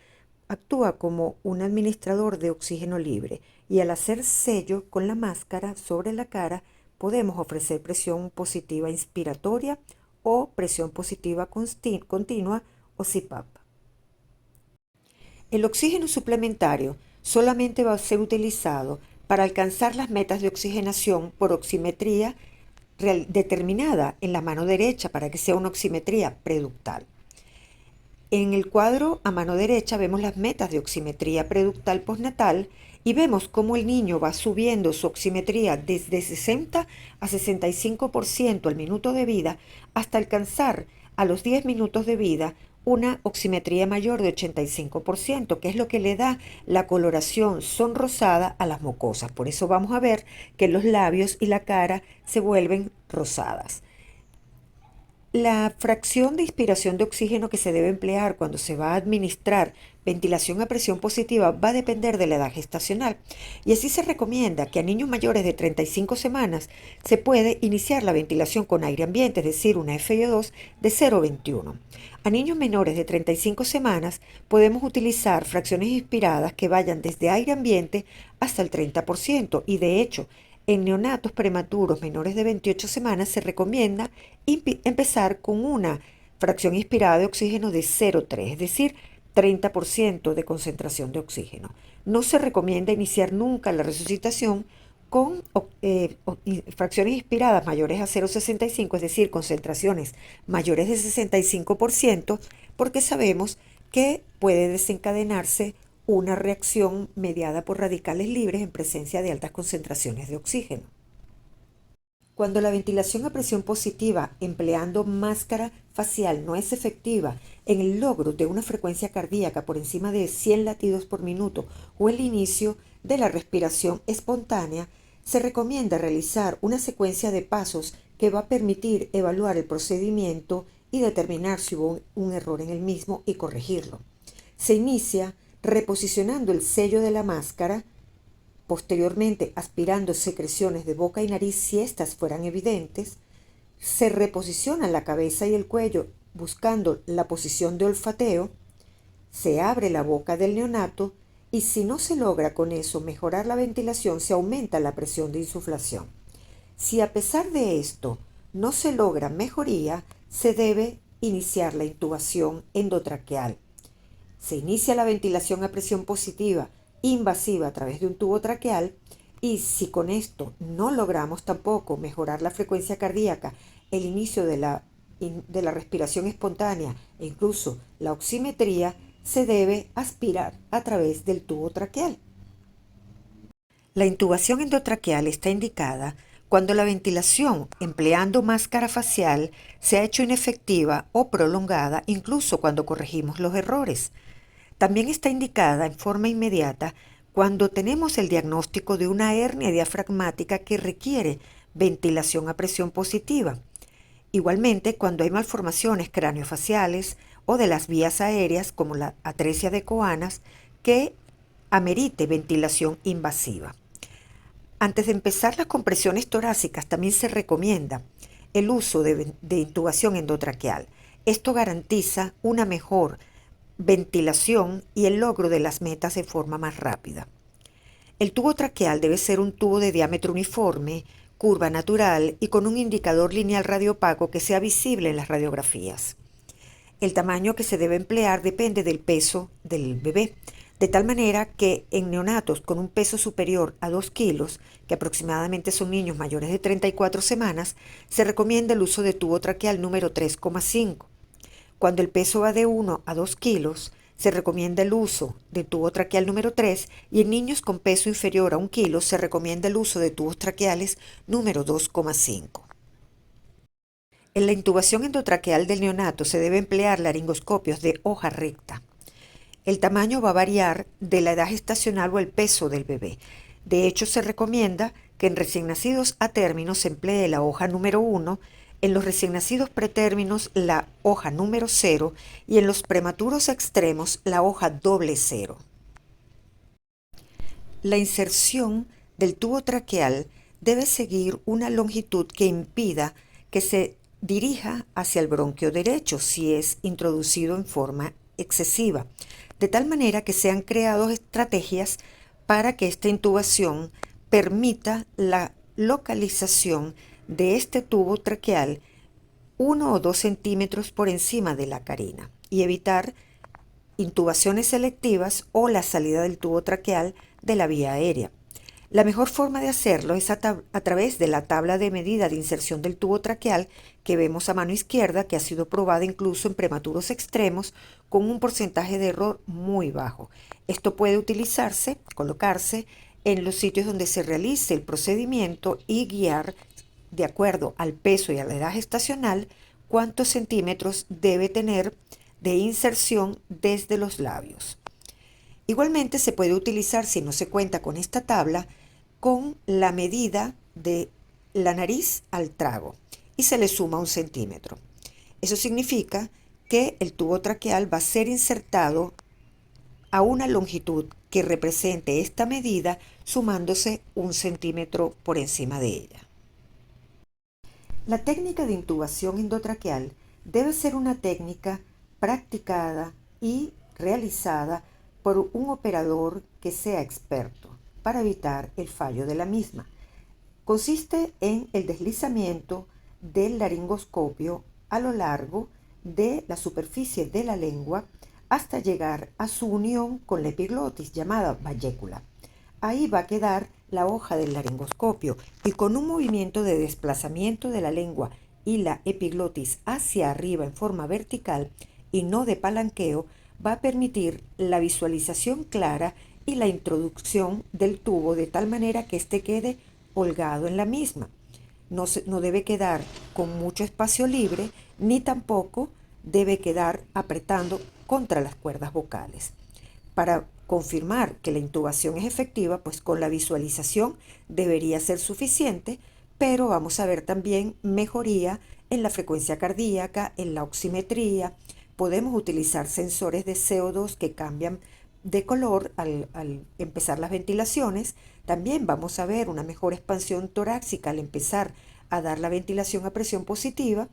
actúa como un administrador de oxígeno libre y al hacer sello con la máscara sobre la cara podemos ofrecer presión positiva inspiratoria o presión positiva continua o CPAP. El oxígeno suplementario solamente va a ser utilizado para alcanzar las metas de oxigenación por oximetría determinada en la mano derecha para que sea una oximetría preductal. En el cuadro a mano derecha vemos las metas de oximetría preductal postnatal y vemos cómo el niño va subiendo su oximetría desde 60 a 65% al minuto de vida hasta alcanzar a los 10 minutos de vida una oximetría mayor de 85%, que es lo que le da la coloración sonrosada a las mucosas. Por eso vamos a ver que los labios y la cara se vuelven rosadas. La fracción de inspiración de oxígeno que se debe emplear cuando se va a administrar ventilación a presión positiva va a depender de la edad gestacional y así se recomienda que a niños mayores de 35 semanas se puede iniciar la ventilación con aire ambiente, es decir, una FiO2 de 0,21. A niños menores de 35 semanas podemos utilizar fracciones inspiradas que vayan desde aire ambiente hasta el 30% y de hecho, en neonatos prematuros menores de 28 semanas se recomienda empezar con una fracción inspirada de oxígeno de 0,3, es decir, 30% de concentración de oxígeno. No se recomienda iniciar nunca la resucitación con fracciones inspiradas mayores a 0,65, es decir, concentraciones mayores de 65%, porque sabemos que puede desencadenarse una reacción mediada por radicales libres en presencia de altas concentraciones de oxígeno. Cuando la ventilación a presión positiva empleando máscara facial no es efectiva en el logro de una frecuencia cardíaca por encima de 100 latidos por minuto o el inicio de la respiración espontánea, se recomienda realizar una secuencia de pasos que va a permitir evaluar el procedimiento y determinar si hubo un error en el mismo y corregirlo. Se inicia reposicionando el sello de la máscara, posteriormente aspirando secreciones de boca y nariz si éstas fueran evidentes, se reposiciona la cabeza y el cuello buscando la posición de olfateo, se abre la boca del neonato y si no se logra con eso mejorar la ventilación, se aumenta la presión de insuflación. Si a pesar de esto no se logra mejoría, se debe iniciar la intubación endotraqueal. Se inicia la ventilación a presión positiva invasiva a través de un tubo traqueal y si con esto no logramos tampoco mejorar la frecuencia cardíaca, el inicio de la respiración espontánea e incluso la oximetría, se debe aspirar a través del tubo traqueal. La intubación endotraqueal está indicada cuando la ventilación empleando máscara facial se ha hecho inefectiva o prolongada, incluso cuando corregimos los errores. También está indicada en forma inmediata cuando tenemos el diagnóstico de una hernia diafragmática que requiere ventilación a presión positiva. Igualmente, cuando hay malformaciones craneofaciales o de las vías aéreas, como la atresia de Coanas, que amerite ventilación invasiva. Antes de empezar las compresiones torácicas, también se recomienda el uso de intubación endotraqueal. Esto garantiza una mejor ventilación y el logro de las metas de forma más rápida. El tubo traqueal debe ser un tubo de diámetro uniforme, curva natural y con un indicador lineal radiopaco que sea visible en las radiografías. El tamaño que se debe emplear depende del peso del bebé, de tal manera que en neonatos con un peso superior a 2 kilos, que aproximadamente son niños mayores de 34 semanas, se recomienda el uso de tubo traqueal número 3,5. Cuando el peso va de 1 a 2 kilos, se recomienda el uso de tubo traqueal número 3 y en niños con peso inferior a 1 kilo se recomienda el uso de tubos traqueales número 2,5. En la intubación endotraqueal del neonato se debe emplear laringoscopios de hoja recta. El tamaño va a variar de la edad gestacional o el peso del bebé. De hecho, se recomienda que en recién nacidos a términos se emplee la hoja número 1, en los recién nacidos pretérminos la hoja número 0 y en los prematuros extremos la hoja doble 0. La inserción del tubo traqueal debe seguir una longitud que impida que se dirija hacia el bronquio derecho si es introducido en forma excesiva, de tal manera que sean creadas estrategias para que esta intubación permita la localización de este tubo traqueal 1 o 2 centímetros por encima de la carina y evitar intubaciones selectivas o la salida del tubo traqueal de la vía aérea. La mejor forma de hacerlo es a través de la tabla de medida de inserción del tubo traqueal que vemos a mano izquierda, que ha sido probada incluso en prematuros extremos con un porcentaje de error muy bajo. Esto puede colocarse en los sitios donde se realice el procedimiento y guiar, de acuerdo al peso y a la edad gestacional, cuántos centímetros debe tener de inserción desde los labios. Igualmente se puede utilizar, si no se cuenta con esta tabla, con la medida de la nariz al trago y se le suma 1 centímetro. Eso significa que el tubo traqueal va a ser insertado a una longitud que represente esta medida sumándose 1 centímetro por encima de ella. La técnica de intubación endotraqueal debe ser una técnica practicada y realizada por un operador que sea experto para evitar el fallo de la misma. Consiste en el deslizamiento del laringoscopio a lo largo de la superficie de la lengua hasta llegar a su unión con la epiglotis llamada vallécula. Ahí va a quedar la hoja del laringoscopio y con un movimiento de desplazamiento de la lengua y la epiglotis hacia arriba en forma vertical y no de palanqueo, va a permitir la visualización clara y la introducción del tubo de tal manera que éste quede holgado en la misma. No debe quedar con mucho espacio libre ni tampoco debe quedar apretando contra las cuerdas vocales. Para confirmar que la intubación es efectiva, pues con la visualización debería ser suficiente, pero vamos a ver también mejoría en la frecuencia cardíaca, en la oximetría. Podemos utilizar sensores de CO2 que cambian de color al empezar las ventilaciones. También vamos a ver una mejor expansión torácica al empezar a dar la ventilación a presión positiva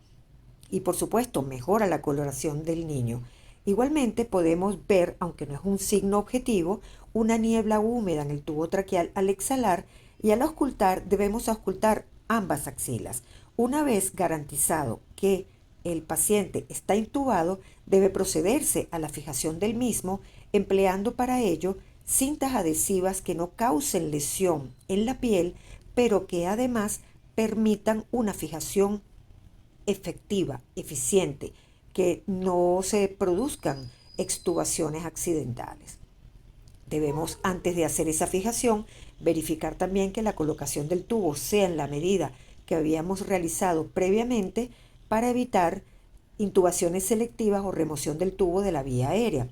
y por supuesto mejora la coloración del niño. Igualmente podemos ver, aunque no es un signo objetivo, una niebla húmeda en el tubo traqueal al exhalar y al auscultar debemos auscultar ambas axilas. Una vez garantizado que el paciente está intubado, debe procederse a la fijación del mismo, empleando para ello cintas adhesivas que no causen lesión en la piel, pero que además permitan una fijación efectiva, eficiente, que no se produzcan extubaciones accidentales. Debemos, antes de hacer esa fijación, verificar también que la colocación del tubo sea en la medida que habíamos realizado previamente para evitar intubaciones selectivas o remoción del tubo de la vía aérea.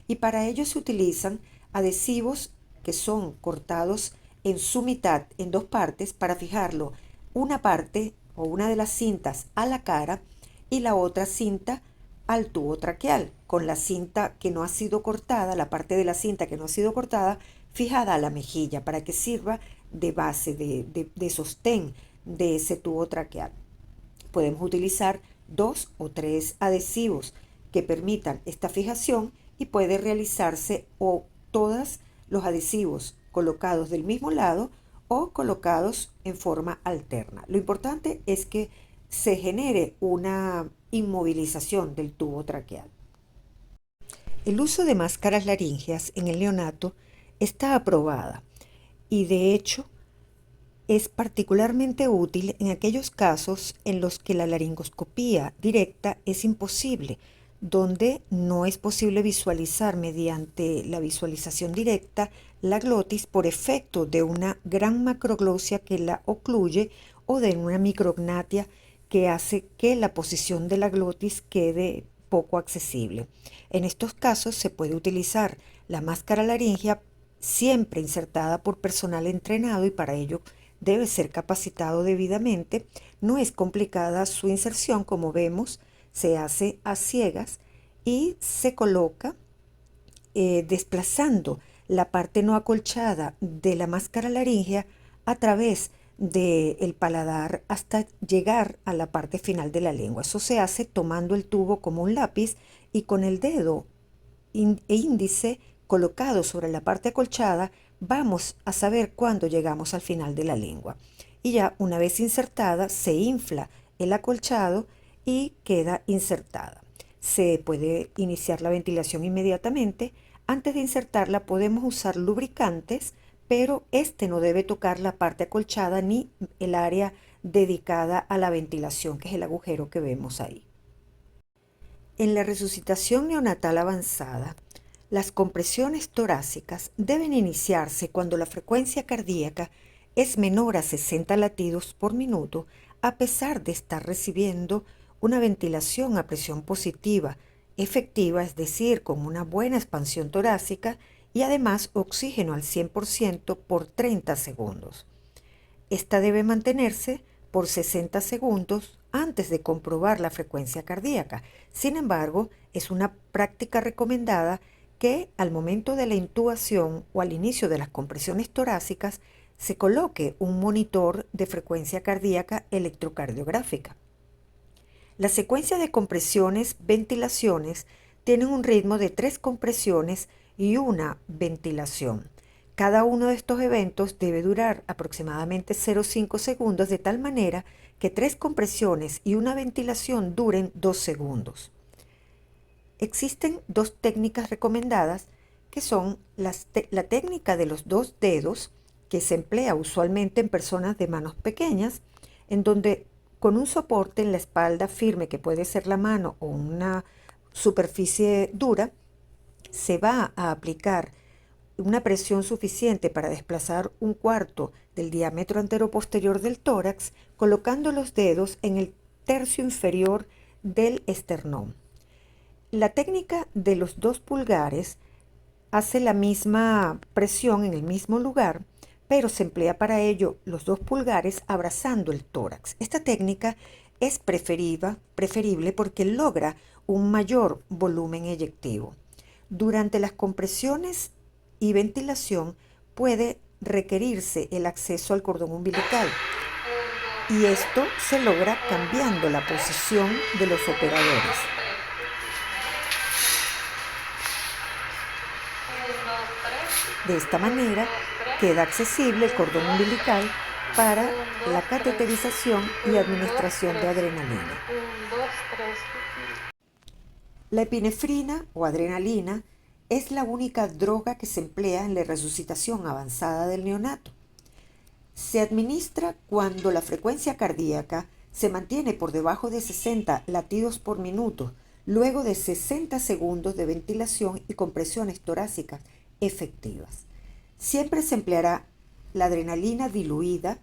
Y para ello se utilizan adhesivos que son cortados en su mitad, en 2 partes, para fijarlo una parte o una de las cintas a la cara y la otra cinta al tubo traqueal, con la cinta que no ha sido cortada, la parte de la cinta que no ha sido cortada, fijada a la mejilla para que sirva de base, de sostén de ese tubo traqueal. Podemos utilizar 2 o 3 adhesivos que permitan esta fijación y puede realizarse o todos los adhesivos colocados del mismo lado o colocados en forma alterna. Lo importante es que se genere una inmovilización del tubo traqueal. El uso de máscaras laríngeas en el neonato está aprobada y de hecho es particularmente útil en aquellos casos en los que la laringoscopía directa es imposible, donde no es posible visualizar mediante la visualización directa la glotis por efecto de una gran macroglosia que la ocluye o de una micrognatia que hace que la posición de la glotis quede poco accesible. En estos casos se puede utilizar la máscara laringea siempre insertada por personal entrenado y para ello debe ser capacitado debidamente. No es complicada su inserción, como vemos, se hace a ciegas y se coloca desplazando la parte no acolchada de la máscara laringea a través del paladar hasta llegar a la parte final de la lengua. Eso se hace tomando el tubo como un lápiz y con el dedo e índice colocado sobre la parte acolchada vamos a saber cuándo llegamos al final de la lengua. Y ya una vez insertada se infla el acolchado y queda insertada. Se puede iniciar la ventilación inmediatamente. Antes de insertarla podemos usar lubricantes, pero este no debe tocar la parte acolchada ni el área dedicada a la ventilación, que es el agujero que vemos ahí. En la resucitación neonatal avanzada, las compresiones torácicas deben iniciarse cuando la frecuencia cardíaca es menor a 60 latidos por minuto, a pesar de estar recibiendo una ventilación a presión positiva, efectiva, es decir, con una buena expansión torácica y además oxígeno al 100% por 30 segundos. Esta debe mantenerse por 60 segundos antes de comprobar la frecuencia cardíaca. Sin embargo, es una práctica recomendada que al momento de la intubación o al inicio de las compresiones torácicas se coloque un monitor de frecuencia cardíaca electrocardiográfica. La secuencia de compresiones, ventilaciones, tienen un ritmo de 3 compresiones y una ventilación. Cada uno de estos eventos debe durar aproximadamente 0,5 segundos, de tal manera que 3 compresiones y una ventilación duren 2 segundos. Existen 2 técnicas recomendadas, que son la técnica de los 2 dedos, que se emplea usualmente en personas de manos pequeñas, en donde con un soporte en la espalda firme, que puede ser la mano o una superficie dura, se va a aplicar una presión suficiente para desplazar 1/4 del diámetro anteroposterior del tórax, colocando los dedos en el tercio inferior del esternón. La técnica de los 2 pulgares hace la misma presión en el mismo lugar, pero se emplea para ello los 2 pulgares abrazando el tórax. Esta técnica es preferible porque logra un mayor volumen eyectivo. Durante las compresiones y ventilación puede requerirse el acceso al cordón umbilical, y esto se logra cambiando la posición de los operadores. De esta manera queda accesible el cordón umbilical para la cateterización y administración de adrenalina. La epinefrina o adrenalina es la única droga que se emplea en la resucitación avanzada del neonato. Se administra cuando la frecuencia cardíaca se mantiene por debajo de 60 latidos por minuto, luego de 60 segundos de ventilación y compresiones torácicas efectivas. Siempre se empleará la adrenalina diluida,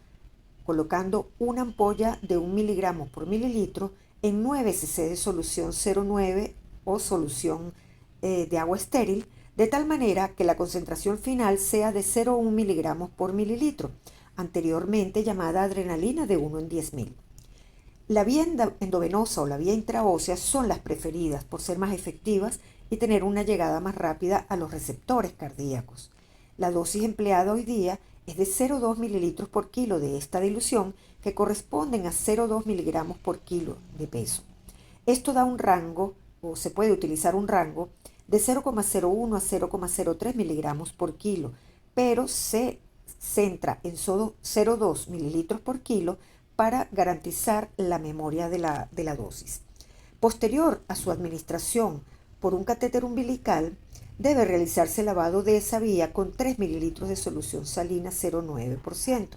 colocando una ampolla de 1 miligramo por mililitro en 9 cc de solución 0,9 o solución de agua estéril, de tal manera que la concentración final sea de 0,1 miligramos por mililitro, anteriormente llamada adrenalina de 1 en 10.000. La vía endovenosa o la vía intraósea son las preferidas por ser más efectivas y tener una llegada más rápida a los receptores cardíacos. La dosis empleada hoy día es de 0,2 mililitros por kilo de esta dilución, que corresponden a 0,2 miligramos por kilo de peso. Esto da un rango, o se puede utilizar un rango, de 0,01 a 0,03 miligramos por kilo, pero se centra en solo 0,2 mililitros por kilo para garantizar la memoria de la dosis. Posterior a su administración por un catéter umbilical, debe realizarse lavado de esa vía con 3 mililitros de solución salina 0,9%.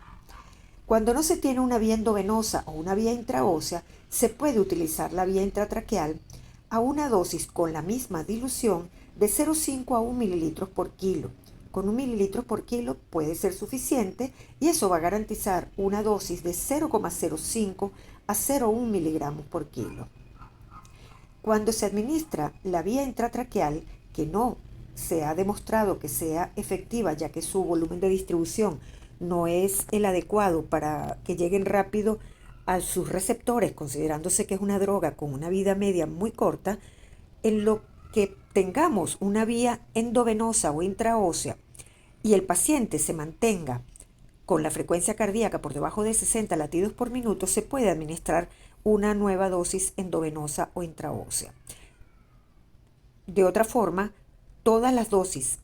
Cuando no se tiene una vía endovenosa o una vía intraósea, se puede utilizar la vía intratraqueal a una dosis con la misma dilución de 0,5 a 1 mililitros por kilo. Con 1 mililitro por kilo puede ser suficiente y eso va a garantizar una dosis de 0,05 a 0,1 miligramos por kilo. Cuando se administra la vía intratraqueal, que no se ha demostrado que sea efectiva, ya que su volumen de distribución no es el adecuado para que lleguen rápido a sus receptores, considerándose que es una droga con una vida media muy corta, en lo que tengamos una vía endovenosa o intraósea y el paciente se mantenga con la frecuencia cardíaca por debajo de 60 latidos por minuto, se puede administrar una nueva dosis endovenosa o intraósea. De otra forma, todas las dosis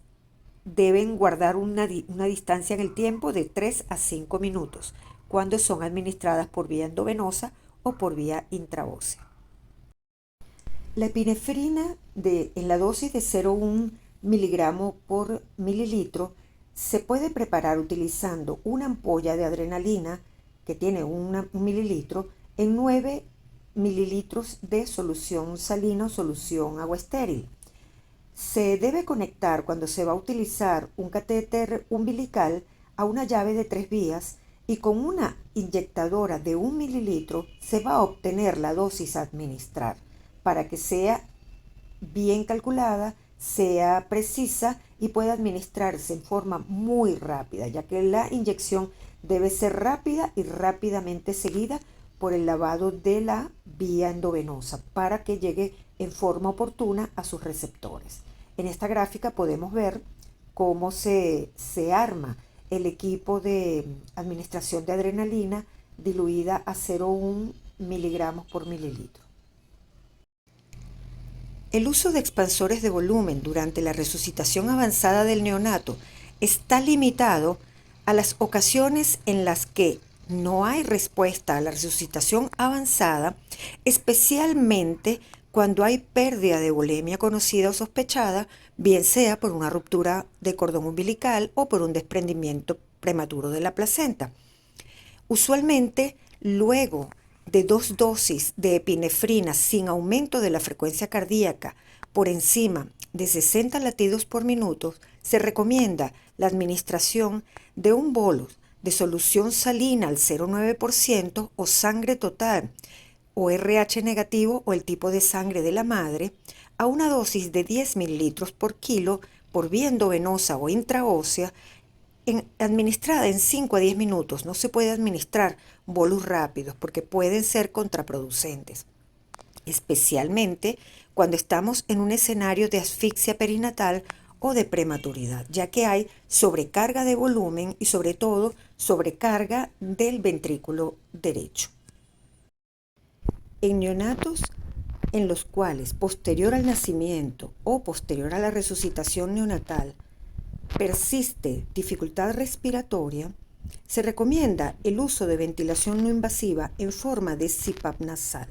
deben guardar una distancia en el tiempo de 3 a 5 minutos cuando son administradas por vía endovenosa o por vía intraósea. La epinefrina en la dosis de 0,1 miligramo por mililitro se puede preparar utilizando una ampolla de adrenalina que tiene un mililitro en 9 mililitros de solución salina o solución agua estéril. Se debe conectar cuando se va a utilizar un catéter umbilical a una llave de 3 vías y con una inyectadora de 1 mililitro se va a obtener la dosis a administrar para que sea bien calculada, sea precisa y pueda administrarse en forma muy rápida, ya que la inyección debe ser rápida y rápidamente seguida por el lavado de la vía endovenosa para que llegue en forma oportuna a sus receptores. En esta gráfica podemos ver cómo se arma el equipo de administración de adrenalina diluida a 0,1 miligramos por mililitro. El uso de expansores de volumen durante la resucitación avanzada del neonato está limitado a las ocasiones en las que no hay respuesta a la resucitación avanzada, especialmente cuando hay pérdida de volemia conocida o sospechada, bien sea por una ruptura de cordón umbilical o por un desprendimiento prematuro de la placenta. Usualmente, luego de 2 dosis de epinefrina sin aumento de la frecuencia cardíaca por encima de 60 latidos por minuto, se recomienda la administración de un bolus de solución salina al 0,9% o sangre total o RH negativo o el tipo de sangre de la madre a una dosis de 10 mililitros por kilo por vía endovenosa o intraósea administrada en 5 a 10 minutos. No se puede administrar bolus rápidos porque pueden ser contraproducentes, especialmente cuando estamos en un escenario de asfixia perinatal o de prematuridad, ya que hay sobrecarga de volumen y sobre todo sobrecarga del ventrículo derecho. En neonatos en los cuales posterior al nacimiento o posterior a la resucitación neonatal persiste dificultad respiratoria, se recomienda el uso de ventilación no invasiva en forma de CPAP nasal.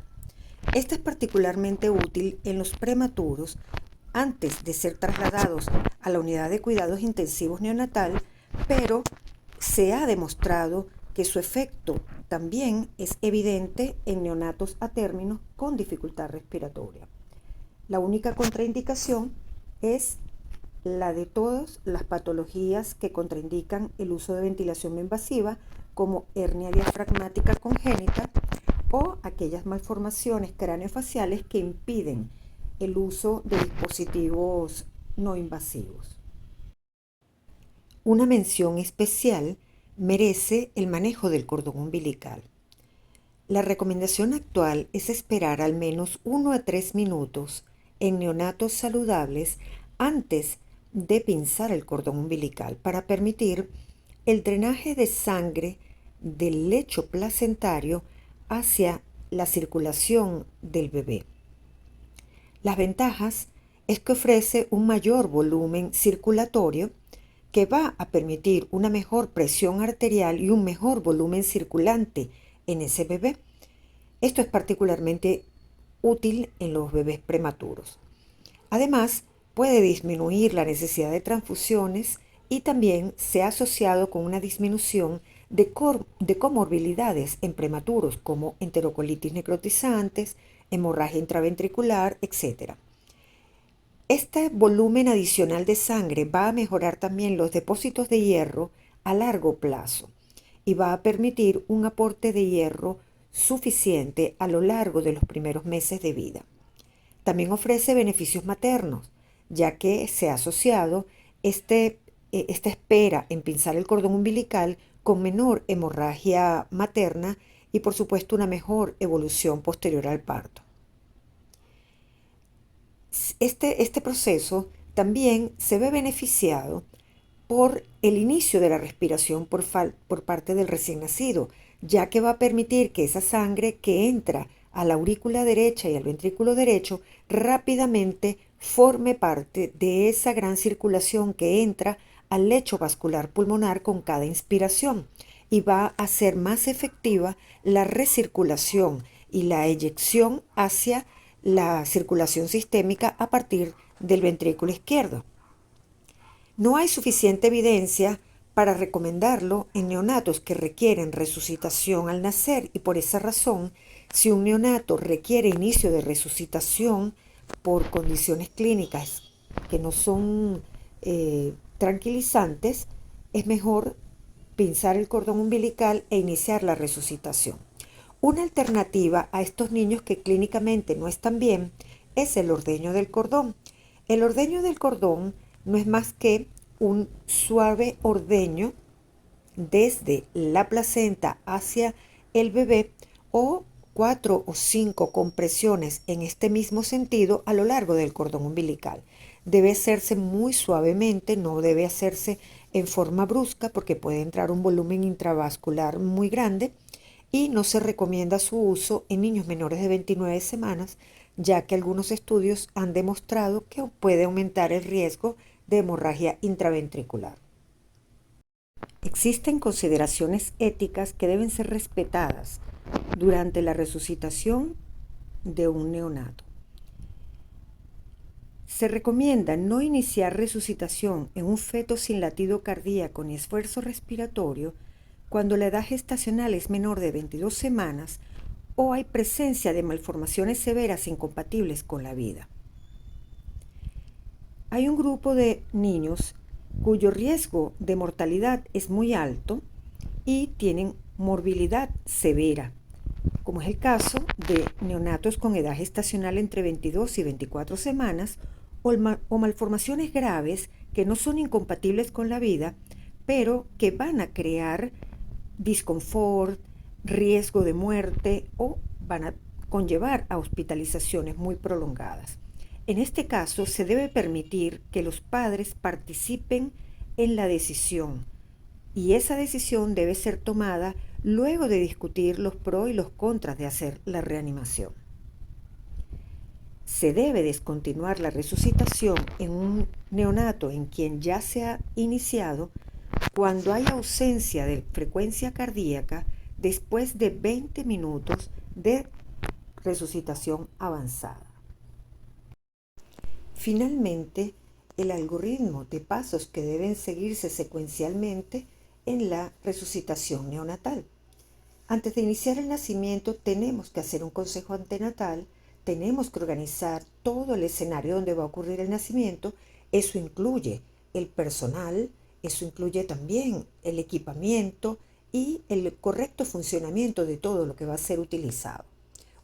Esta es particularmente útil en los prematuros antes de ser trasladados a la unidad de cuidados intensivos neonatal, pero se ha demostrado que su efecto también es evidente en neonatos a términos con dificultad respiratoria. La única contraindicación es la de todas las patologías que contraindican el uso de ventilación no invasiva, como hernia diafragmática congénita o aquellas malformaciones craneofaciales que impiden el uso de dispositivos no invasivos. Una mención especial merece el manejo del cordón umbilical. La recomendación actual es esperar al menos 1 a 3 minutos en neonatos saludables antes de pinzar el cordón umbilical para permitir el drenaje de sangre del lecho placentario hacia la circulación del bebé. Las ventajas es que ofrece un mayor volumen circulatorio que va a permitir una mejor presión arterial y un mejor volumen circulante en ese bebé. Esto es particularmente útil en los bebés prematuros. Además, puede disminuir la necesidad de transfusiones y también se ha asociado con una disminución de comorbilidades en prematuros como enterocolitis necrotizantes, hemorragia intraventricular, etc. Este volumen adicional de sangre va a mejorar también los depósitos de hierro a largo plazo y va a permitir un aporte de hierro suficiente a lo largo de los primeros meses de vida. También ofrece beneficios maternos, ya que se ha asociado esta espera en pinzar el cordón umbilical con menor hemorragia materna y por supuesto una mejor evolución posterior al parto. Este proceso también se ve beneficiado por el inicio de la respiración por parte del recién nacido, ya que va a permitir que esa sangre que entra a la aurícula derecha y al ventrículo derecho rápidamente forme parte de esa gran circulación que entra al lecho vascular pulmonar con cada inspiración y va a ser más efectiva la recirculación y la eyección hacia la circulación sistémica a partir del ventrículo izquierdo. No hay suficiente evidencia para recomendarlo en neonatos que requieren resucitación al nacer y por esa razón, si un neonato requiere inicio de resucitación por condiciones clínicas que no son tranquilizantes, es mejor pinzar el cordón umbilical e iniciar la resucitación. Una alternativa a estos niños que clínicamente no están bien es el ordeño del cordón. El ordeño del cordón no es más que un suave ordeño desde la placenta hacia el bebé o 4 o 5 compresiones en este mismo sentido a lo largo del cordón umbilical. Debe hacerse muy suavemente, no debe hacerse en forma brusca porque puede entrar un volumen intravascular muy grande y no se recomienda su uso en niños menores de 29 semanas, ya que algunos estudios han demostrado que puede aumentar el riesgo de hemorragia intraventricular. Existen consideraciones éticas que deben ser respetadas durante la resucitación de un neonato. Se recomienda no iniciar resucitación en un feto sin latido cardíaco ni esfuerzo respiratorio cuando la edad gestacional es menor de 22 semanas o hay presencia de malformaciones severas incompatibles con la vida. Hay un grupo de niños cuyo riesgo de mortalidad es muy alto y tienen morbilidad severa, como es el caso de neonatos con edad gestacional entre 22 y 24 semanas o malformaciones graves que no son incompatibles con la vida, pero que van a crear disconfort, riesgo de muerte o van a conllevar a hospitalizaciones muy prolongadas. En este caso, se debe permitir que los padres participen en la decisión y esa decisión debe ser tomada luego de discutir los pros y los contras de hacer la reanimación. Se debe descontinuar la resucitación en un neonato en quien ya se ha iniciado cuando hay ausencia de frecuencia cardíaca después de 20 minutos de resucitación avanzada. Finalmente, el algoritmo de pasos que deben seguirse secuencialmente en la resucitación neonatal. Antes de iniciar el nacimiento tenemos que hacer un consejo antenatal, tenemos que organizar todo el escenario donde va a ocurrir el nacimiento. Eso incluye el personal, eso incluye también el equipamiento y el correcto funcionamiento de todo lo que va a ser utilizado.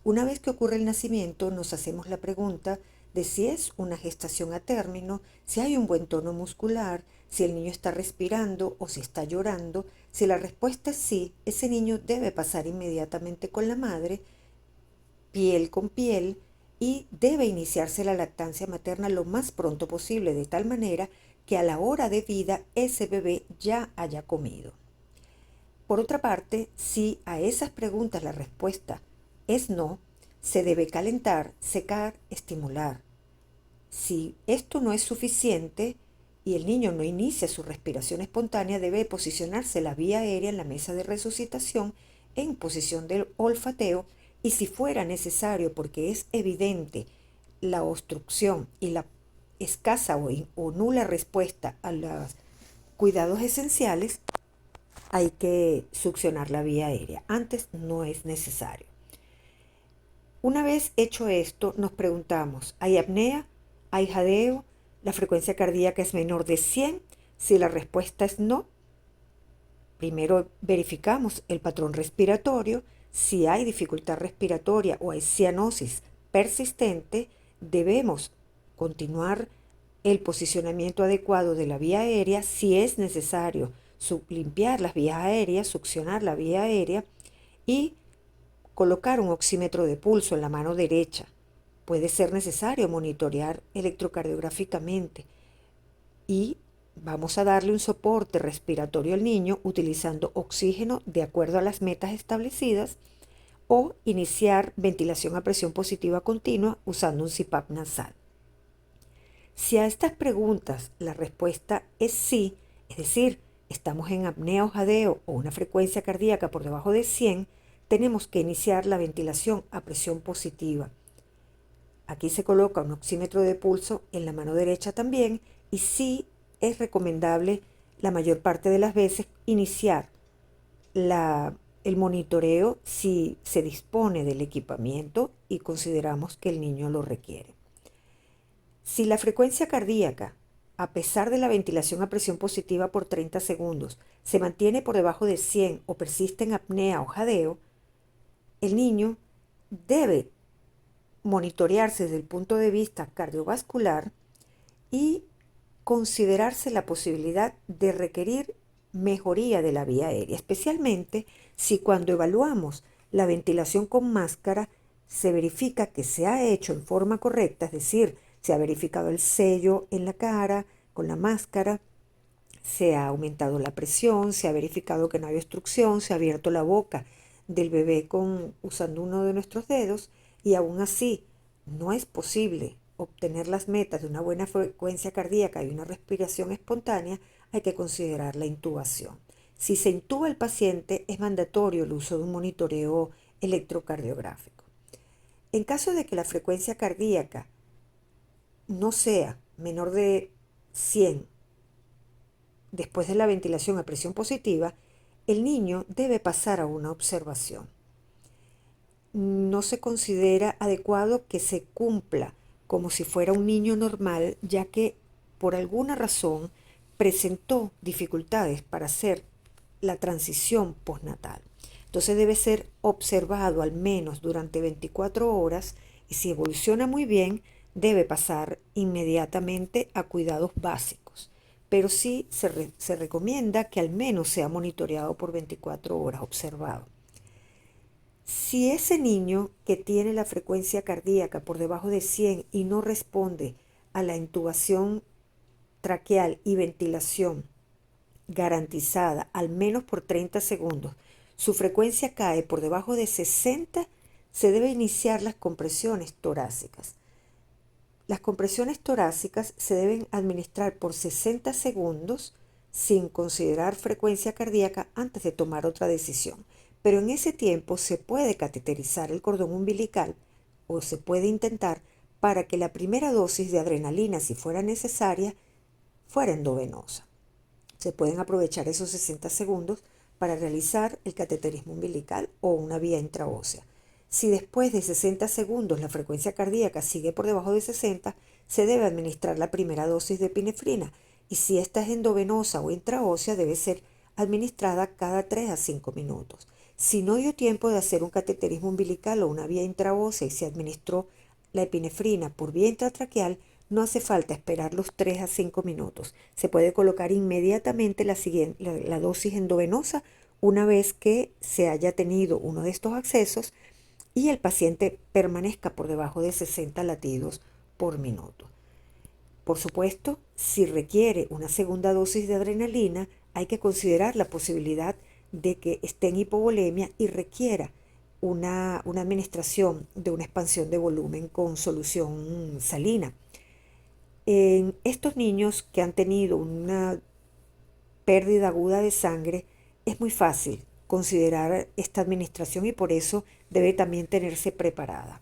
Una vez que ocurre el nacimiento, nos hacemos la pregunta de si es una gestación a término, si hay un buen tono muscular, si el niño está respirando o si está llorando. Si la respuesta es sí, ese niño debe pasar inmediatamente con la madre, piel con piel, y debe iniciarse la lactancia materna lo más pronto posible, de tal manera que a la hora de vida ese bebé ya haya comido. Por otra parte, si a esas preguntas la respuesta es no, se debe calentar, secar, estimular. Si esto no es suficiente y el niño no inicia su respiración espontánea, debe posicionarse la vía aérea en la mesa de resucitación en posición del olfateo y si fuera necesario, porque es evidente la obstrucción y la escasa o nula respuesta a los cuidados esenciales, hay que succionar la vía aérea. Antes no es necesario. Una vez hecho esto, nos preguntamos, ¿hay apnea? ¿Hay jadeo? ¿La frecuencia cardíaca es menor de 100? Si la respuesta es no, primero verificamos el patrón respiratorio. Si hay dificultad respiratoria o hay cianosis persistente, debemos continuar el posicionamiento adecuado de la vía aérea. Si es necesario limpiar las vías aéreas, succionar la vía aérea y colocar un oxímetro de pulso en la mano derecha. Puede ser necesario monitorear electrocardiográficamente y vamos a darle un soporte respiratorio al niño utilizando oxígeno de acuerdo a las metas establecidas o iniciar ventilación a presión positiva continua usando un CPAP nasal. Si a estas preguntas la respuesta es sí, es decir, estamos en apnea o jadeo o una frecuencia cardíaca por debajo de 100, tenemos que iniciar la ventilación a presión positiva. Aquí se coloca un oxímetro de pulso en la mano derecha también y sí es recomendable la mayor parte de las veces iniciar el monitoreo si se dispone del equipamiento y consideramos que el niño lo requiere. Si la frecuencia cardíaca, a pesar de la ventilación a presión positiva por 30 segundos, se mantiene por debajo de 100 o persiste en apnea o jadeo, el niño debe monitorearse desde el punto de vista cardiovascular y considerarse la posibilidad de requerir mejoría de la vía aérea, especialmente si cuando evaluamos la ventilación con máscara se verifica que se ha hecho en forma correcta, es decir, se ha verificado el sello en la cara con la máscara, se ha aumentado la presión, se ha verificado que no hay obstrucción, se ha abierto la boca del bebé usando uno de nuestros dedos y aún así no es posible obtener las metas de una buena frecuencia cardíaca y una respiración espontánea, hay que considerar la intubación. Si se intuba el paciente, es mandatorio el uso de un monitoreo electrocardiográfico. En caso de que la frecuencia cardíaca no sea menor de 100 después de la ventilación a presión positiva, el niño debe pasar a una observación. No se considera adecuado que se cumpla como si fuera un niño normal, ya que por alguna razón presentó dificultades para hacer la transición postnatal. Entonces debe ser observado al menos durante 24 horas y si evoluciona muy bien, debe pasar inmediatamente a cuidados básicos. Pero sí se recomienda que al menos sea monitoreado por 24 horas, observado. Si ese niño que tiene la frecuencia cardíaca por debajo de 100 y no responde a la intubación traqueal y ventilación garantizada al menos por 30 segundos, su frecuencia cae por debajo de 60, se debe iniciar las compresiones torácicas. Las compresiones torácicas se deben administrar por 60 segundos sin considerar frecuencia cardíaca antes de tomar otra decisión. Pero en ese tiempo se puede cateterizar el cordón umbilical o se puede intentar para que la primera dosis de adrenalina, si fuera necesaria, fuera endovenosa. Se pueden aprovechar esos 60 segundos para realizar el cateterismo umbilical o una vía intraósea. Si después de 60 segundos la frecuencia cardíaca sigue por debajo de 60, se debe administrar la primera dosis de epinefrina y si esta es endovenosa o intraósea debe ser administrada cada 3 a 5 minutos. Si no dio tiempo de hacer un cateterismo umbilical o una vía intraósea y se administró la epinefrina por vía intratraqueal, no hace falta esperar los 3 a 5 minutos. Se puede colocar inmediatamente la dosis endovenosa una vez que se haya tenido uno de estos accesos y el paciente permanezca por debajo de 60 latidos por minuto. Por supuesto, si requiere una segunda dosis de adrenalina, hay que considerar la posibilidad de que esté en hipovolemia y requiera una administración de una expansión de volumen con solución salina. En estos niños que han tenido una pérdida aguda de sangre, es muy fácil considerar esta administración y por eso debe también tenerse preparada.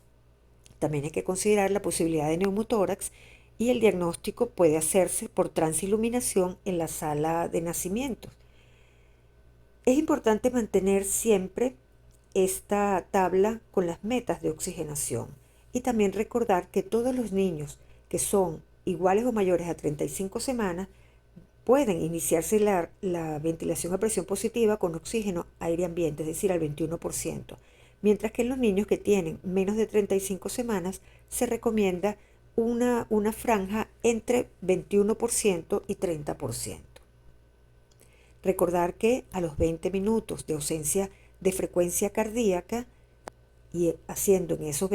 También hay que considerar la posibilidad de neumotórax y el diagnóstico puede hacerse por transiluminación en la sala de nacimientos. Es importante mantener siempre esta tabla con las metas de oxigenación y también recordar que todos los niños que son iguales o mayores a 35 semanas pueden iniciarse la ventilación a presión positiva con oxígeno aire ambiente, es decir, al 21%, mientras que en los niños que tienen menos de 35 semanas se recomienda una franja entre 21% y 30%. Recordar que a los 20 minutos de ausencia de frecuencia cardíaca y haciendo en esos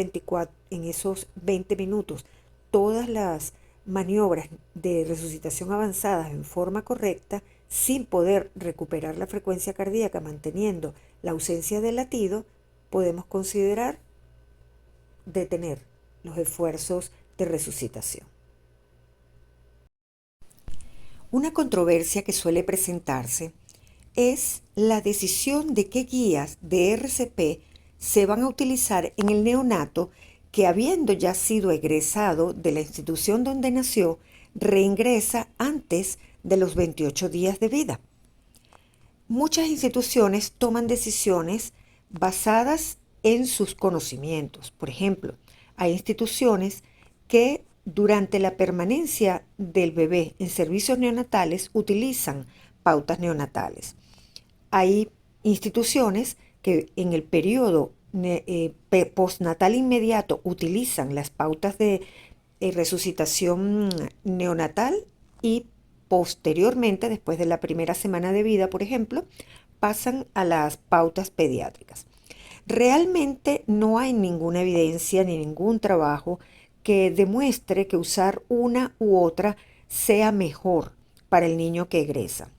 20 minutos todas las maniobras de resucitación avanzadas en forma correcta, sin poder recuperar la frecuencia cardíaca manteniendo la ausencia del latido, podemos considerar detener los esfuerzos de resucitación. Una controversia que suele presentarse es la decisión de qué guías de RCP se van a utilizar en el neonato que, habiendo ya sido egresado de la institución donde nació, reingresa antes de los 28 días de vida. Muchas instituciones toman decisiones basadas en sus conocimientos. Por ejemplo, hay instituciones que durante la permanencia del bebé en servicios neonatales utilizan pautas neonatales. Hay instituciones que en el periodo postnatal inmediato utilizan las pautas de resucitación neonatal y posteriormente, después de la primera semana de vida, por ejemplo, pasan a las pautas pediátricas. Realmente no hay ninguna evidencia ni ningún trabajo que demuestre que usar una u otra sea mejor para el niño que egresa.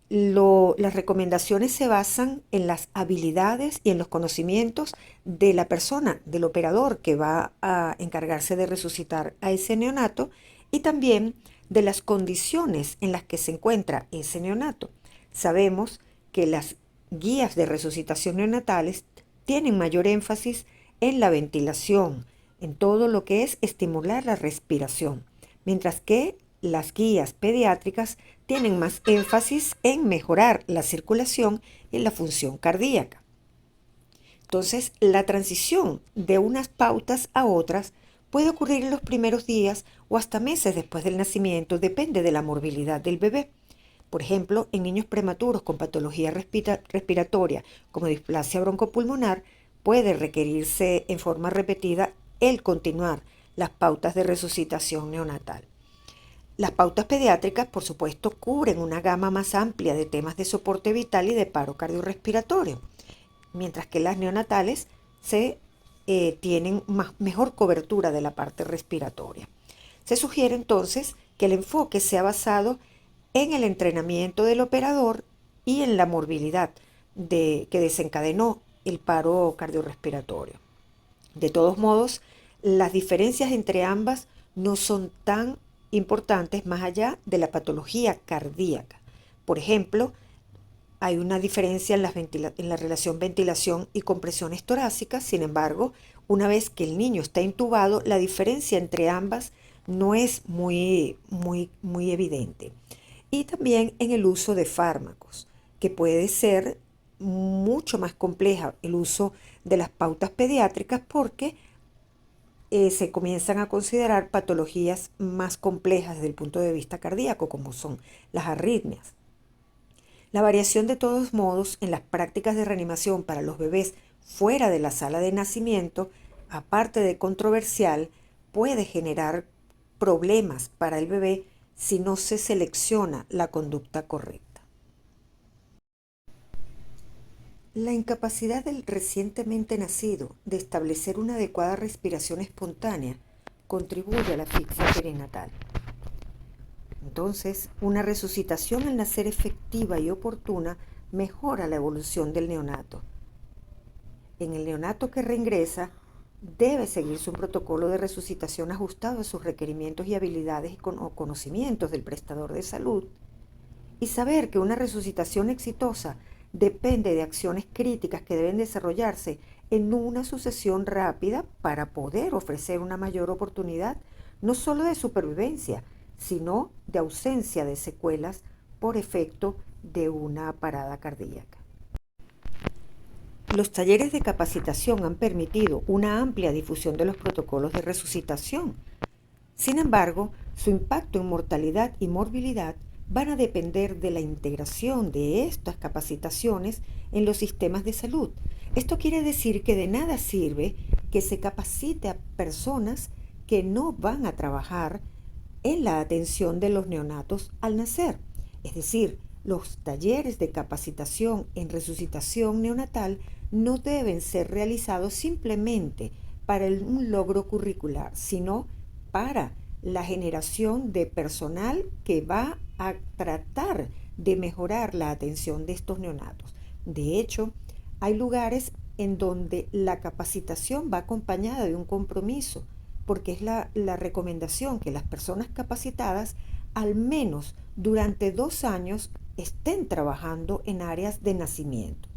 Las recomendaciones se basan en las habilidades y en los conocimientos de la persona, del operador que va a encargarse de resucitar a ese neonato y también de las condiciones en las que se encuentra ese neonato. Sabemos que las guías de resucitación neonatales tienen mayor énfasis en la ventilación, en todo lo que es estimular la respiración, mientras que las guías pediátricas tienen más énfasis en mejorar la circulación y la función cardíaca. Entonces, la transición de unas pautas a otras puede ocurrir en los primeros días o hasta meses después del nacimiento, depende de la morbilidad del bebé. Por ejemplo, en niños prematuros con patología respiratoria como displasia broncopulmonar, puede requerirse en forma repetida el continuar las pautas de resucitación neonatal. Las pautas pediátricas, por supuesto, cubren una gama más amplia de temas de soporte vital y de paro cardiorrespiratorio, mientras que las neonatales tienen mejor cobertura de la parte respiratoria. Se sugiere entonces que el enfoque sea basado en el entrenamiento del operador y en la morbilidad que desencadenó el paro cardiorrespiratorio. De todos modos, las diferencias entre ambas no son tan importantes más allá de la patología cardíaca. Por ejemplo, hay una diferencia en la relación ventilación y compresiones torácicas. Sin embargo, una vez que el niño está intubado, la diferencia entre ambas no es muy evidente. Y también en el uso de fármacos, que puede ser mucho más compleja el uso de las pautas pediátricas porque se comienzan a considerar patologías más complejas desde el punto de vista cardíaco, como son las arritmias. La variación, de todos modos, en las prácticas de reanimación para los bebés fuera de la sala de nacimiento, aparte de controversial, puede generar problemas para el bebé si no se selecciona la conducta correcta. La incapacidad del recientemente nacido de establecer una adecuada respiración espontánea contribuye a la asfixia perinatal. Entonces, una resucitación al nacer efectiva y oportuna mejora la evolución del neonato. En el neonato que reingresa, debe seguirse un protocolo de resucitación ajustado a sus requerimientos y habilidades o conocimientos del prestador de salud, y saber que una resucitación exitosa depende de acciones críticas que deben desarrollarse en una sucesión rápida para poder ofrecer una mayor oportunidad no solo de supervivencia, sino de ausencia de secuelas por efecto de una parada cardíaca. Los talleres de capacitación han permitido una amplia difusión de los protocolos de resucitación. Sin embargo, su impacto en mortalidad y morbilidad van a depender de la integración de estas capacitaciones en los sistemas de salud. Esto quiere decir que de nada sirve que se capacite a personas que no van a trabajar en la atención de los neonatos al nacer. Es decir, los talleres de capacitación en resucitación neonatal no deben ser realizados simplemente para un logro curricular, sino para la generación de personal que va a tratar de mejorar la atención de estos neonatos. De hecho, hay lugares en donde la capacitación va acompañada de un compromiso, porque es la recomendación que las personas capacitadas al menos durante 2 años estén trabajando en áreas de nacimiento.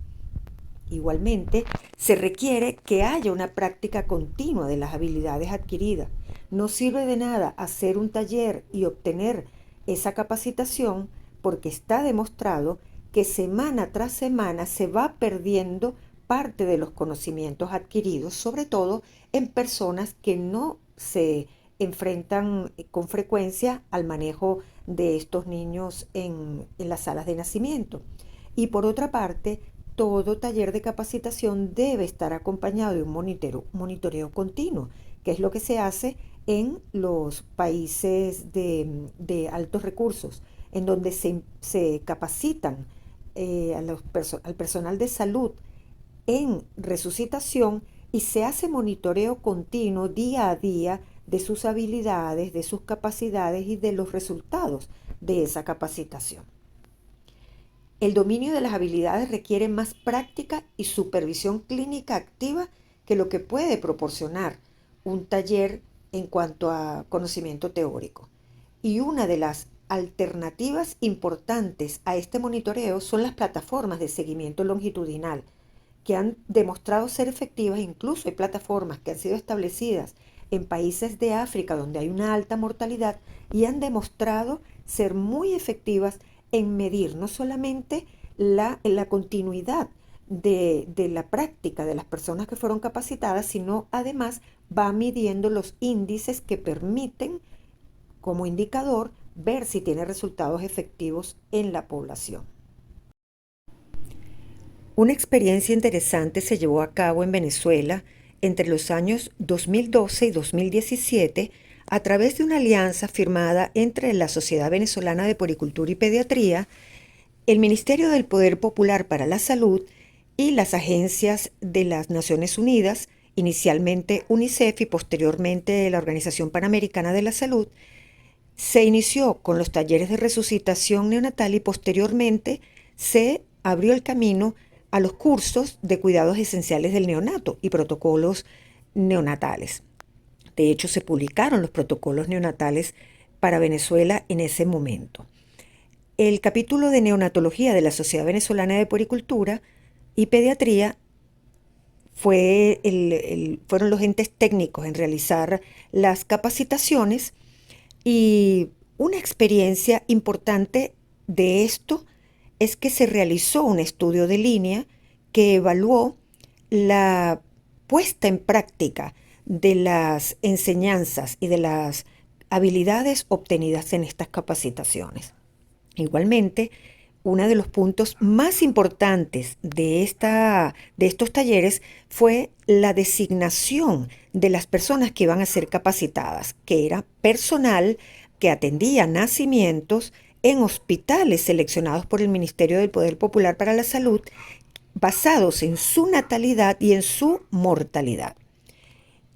Igualmente, se requiere que haya una práctica continua de las habilidades adquiridas. No sirve de nada hacer un taller y obtener esa capacitación porque está demostrado que semana tras semana se va perdiendo parte de los conocimientos adquiridos, sobre todo en personas que no se enfrentan con frecuencia al manejo de estos niños en las salas de nacimiento. Y por otra parte, todo taller de capacitación debe estar acompañado de un monitoreo continuo, que es lo que se hace en los países de altos recursos, en donde se capacitan al personal de salud en resucitación y se hace monitoreo continuo día a día de sus habilidades, de sus capacidades y de los resultados de esa capacitación. El dominio de las habilidades requiere más práctica y supervisión clínica activa que lo que puede proporcionar un taller en cuanto a conocimiento teórico. Y una de las alternativas importantes a este monitoreo son las plataformas de seguimiento longitudinal, que han demostrado ser efectivas. Incluso hay plataformas que han sido establecidas en países de África donde hay una alta mortalidad y han demostrado ser muy efectivas en medir no solamente la continuidad de la práctica de las personas que fueron capacitadas, sino además va midiendo los índices que permiten, como indicador, ver si tiene resultados efectivos en la población. Una experiencia interesante se llevó a cabo en Venezuela entre los años 2012 y 2017 a través de una alianza firmada entre la Sociedad Venezolana de Puericultura y Pediatría, el Ministerio del Poder Popular para la Salud y las agencias de las Naciones Unidas, inicialmente UNICEF y posteriormente la Organización Panamericana de la Salud. Se inició con los talleres de resucitación neonatal y posteriormente se abrió el camino a los cursos de cuidados esenciales del neonato y protocolos neonatales. De hecho, se publicaron los protocolos neonatales para Venezuela en ese momento. El capítulo de neonatología de la Sociedad Venezolana de Puericultura y Pediatría fueron los entes técnicos en realizar las capacitaciones, y una experiencia importante de esto es que se realizó un estudio de línea que evaluó la puesta en práctica de las enseñanzas y de las habilidades obtenidas en estas capacitaciones. Igualmente, uno de los puntos más importantes de estos talleres fue la designación de las personas que iban a ser capacitadas, que era personal que atendía nacimientos en hospitales seleccionados por el Ministerio del Poder Popular para la Salud, basados en su natalidad y en su mortalidad.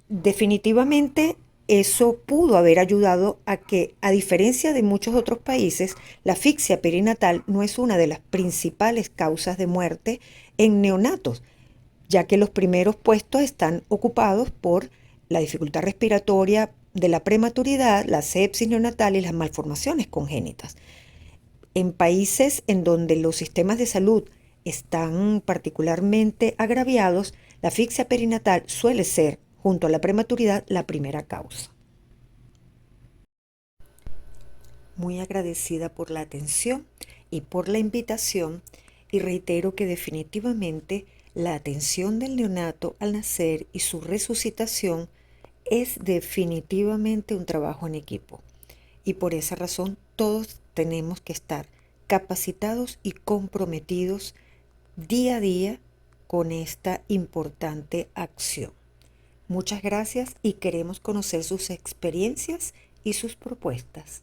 Definitivamente, eso pudo haber ayudado a que, a diferencia de muchos otros países, la asfixia perinatal no es una de las principales causas de muerte en neonatos, ya que los primeros puestos están ocupados por la dificultad respiratoria de la prematuridad, la sepsis neonatal y las malformaciones congénitas. En países en donde los sistemas de salud están particularmente agraviados, la asfixia perinatal suele ser, junto a la prematuridad, la primera causa. Muy agradecida por la atención y por la invitación, y reitero que definitivamente la atención del neonato al nacer y su resucitación es definitivamente un trabajo en equipo. Y por esa razón todos tenemos que estar capacitados y comprometidos día a día con esta importante acción. Muchas gracias y queremos conocer sus experiencias y sus propuestas.